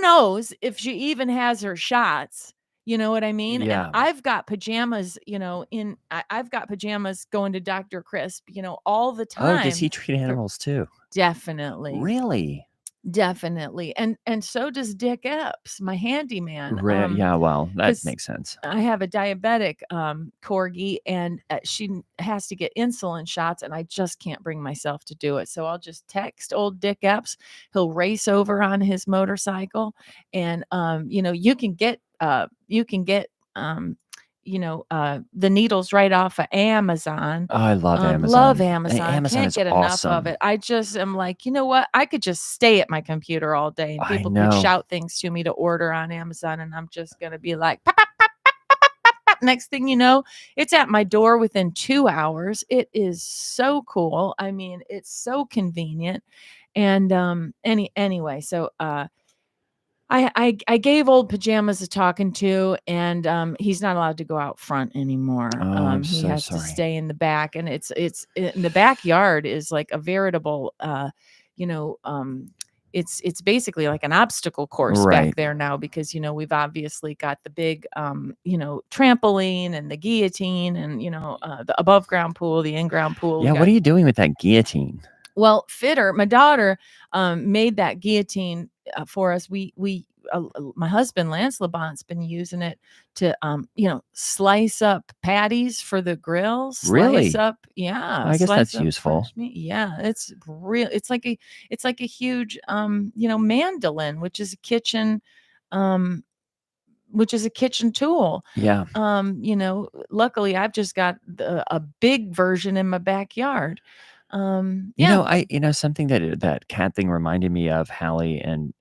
knows if she even has her shots. You know what I mean? And Yeah. I've got pajamas, I've got pajamas going to Dr. Crisp, all the Oh, does time. he treat animals too? Definitely. Really? Definitely. And so does Dick Epps, my handyman. Yeah, well, that Because makes sense. I have a diabetic corgi, and she has to get insulin shots, and I just can't bring myself to do it. So I'll just text old Dick Epps. He'll race over on his motorcycle, and you can get the needles right off of Amazon. Oh, I love Love Amazon. Amazon. Amazon Can't is get enough of awesome. it. I just am like, you know what? I could just stay at my computer all day, and I people could know. shout things to me to order on Amazon, and I'm just gonna be like, next thing you know, it's at my door within 2 hours. It is so cool. I mean, it's so convenient. And anyway, so I gave old pajamas a talking to, and he's not allowed to go out front anymore. Oh, I'm He so has to sorry. stay in the back, and it's in the backyard is like a veritable you know it's basically like an obstacle course back Right. there now, because we've obviously got the big trampoline and the guillotine, and the above ground pool, the in ground pool. We Yeah, what got, are you doing with that guillotine? well, Fitter, my daughter, made that guillotine for us. My husband Lance Labonte's been using it to, slice up patties for the grill. Really? I guess Slice that's up fresh useful. meat. Yeah, it's real. It's like a huge, mandolin, um, which is a kitchen tool. Yeah. Luckily I've just got a big version in my backyard. Yeah. Something that cat thing reminded me of, Hallie, and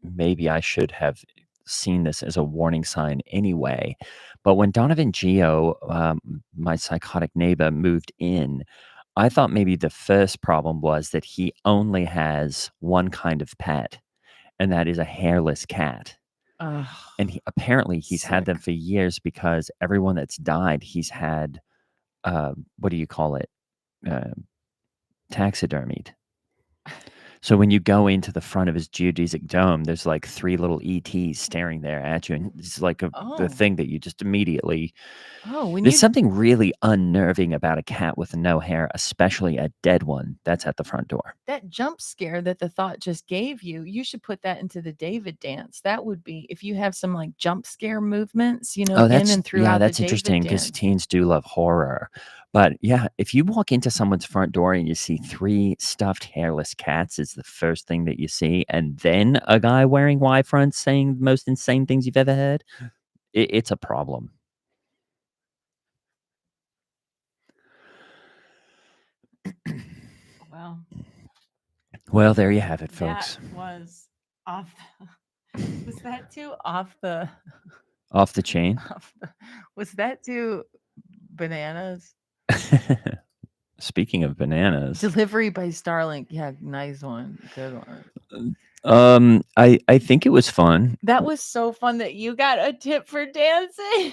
maybe I should have seen this as a warning sign anyway. But when Donovan Geo, my psychotic neighbor, moved in, I thought maybe the first problem was that he only has one kind of pet, and that is a hairless cat. Ugh, And he's had them sick. for years because everyone that's died, he's had, what do you call it? Uh, Taxidermied. So when you go into the front of his geodesic dome, there's like 3 little ETs staring there at you, and it's like the Oh. thing that you just immediately. When There's you something really unnerving about a cat with no hair, especially a dead one that's at the front door. that jump scare that the thought just gave you, you should put that into the David dance. That would be, if you have some like jump scare movements, Oh, in and throughout the that's David interesting because dance. teens do love horror. But yeah, if you walk into someone's front door and you see 3 stuffed hairless cats is the first thing that you see, and then a guy wearing Y fronts saying the most insane things you've ever heard, it's a problem. Well, Well, there you have it, that folks. was off. Was that too off the Off the chain. was that too bananas? Speaking of bananas, Delivery by Starlink. Yeah, nice one. Good one. I think it was fun. That was so fun that you got a tip for dancing.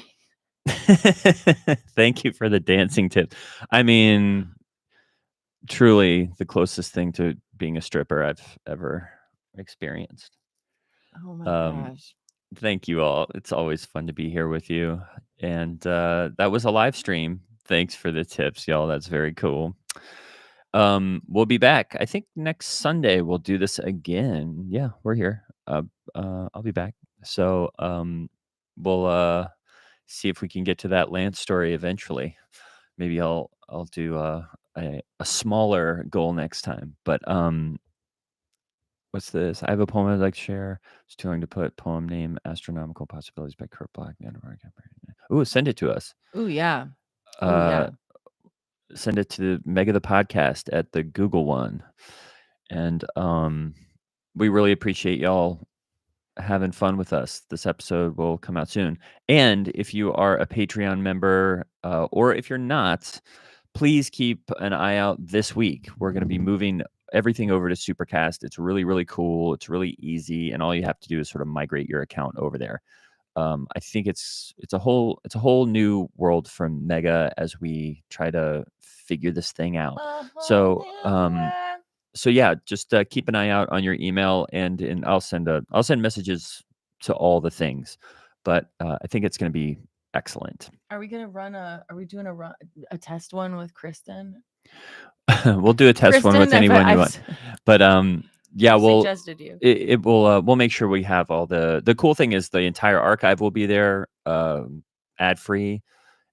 Thank you for the dancing tip. I mean, truly the closest thing to being a stripper I've ever experienced. Oh my Um, gosh. Thank you all. It's always fun to be here with you. And that was a live stream. Thanks for the tips, y'all. That's very cool. We'll be back. I think next Sunday we'll do this again. Yeah, we're here. I'll be back. So we'll see if we can get to that Lance story eventually. Maybe I'll do a smaller goal next time. But what's this? I have a poem I'd like to share. It's too long to put. Poem name: Astronomical Possibilities by Kurt Black. Ooh, send it to us. Oh yeah. Oh Uh, yeah. Send it to Mega the Podcast at the Google one. And we really appreciate y'all having fun with us. This episode will come out soon. And if you are a Patreon member, or if you're not, please keep an eye out this week. We're going to be moving everything over to Supercast. It's really, really cool. It's really easy, and all you have to do is sort of migrate your account over there. I think it's a whole new world from Mega as we try to figure this thing out. So so yeah, just keep an eye out on your email, and I'll send messages to all the things. But I think it's going to be excellent. Are we doing a test one with Kristen? We'll do a test one with anyone you want. But yeah, we'll suggested you. it will we'll make sure we have all the cool thing is the entire archive will be there ad free,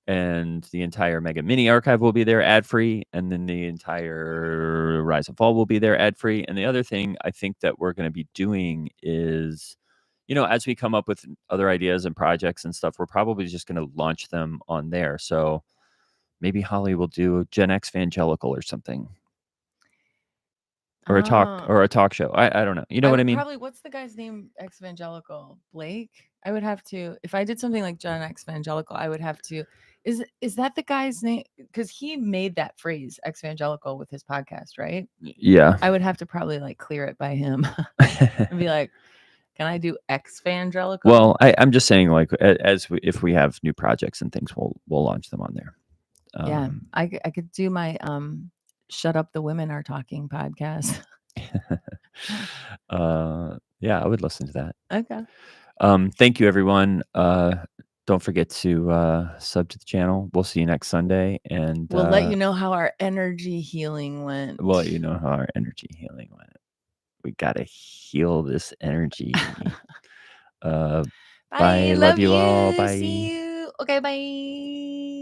and the entire Mega Mini archive will be there ad free, and then the entire Rise and Fall will be there ad free. And the other thing I think that we're going to be doing is, as we come up with other ideas and projects and stuff, we're probably just going to launch them on there. So maybe Holly will do Gen X Evangelical or something. Or a talk show. I don't know. You know what I mean? Probably, what's the guy's name? Ex Evangelical Blake. I would have to, if I did something like Gen X Evangelical, I would have to. Is that the guy's name? Because he made that phrase Ex Evangelical with his podcast, right? Yeah. I would have to probably like clear it by him and be like, "Can I do Ex Evangelical?" Well, I'm just saying, like, if we have new projects and things, we'll launch them on there. Yeah, I could do my Shut Up, the Women Are Talking podcast. Yeah, I would listen to that. Okay. Thank you, everyone. Don't forget to sub to the channel. We'll see you next Sunday, and we'll let you know how our energy healing went. We'll let you know how our energy healing went. We gotta heal this energy. Bye. Love you all. Bye. See you. Okay, bye.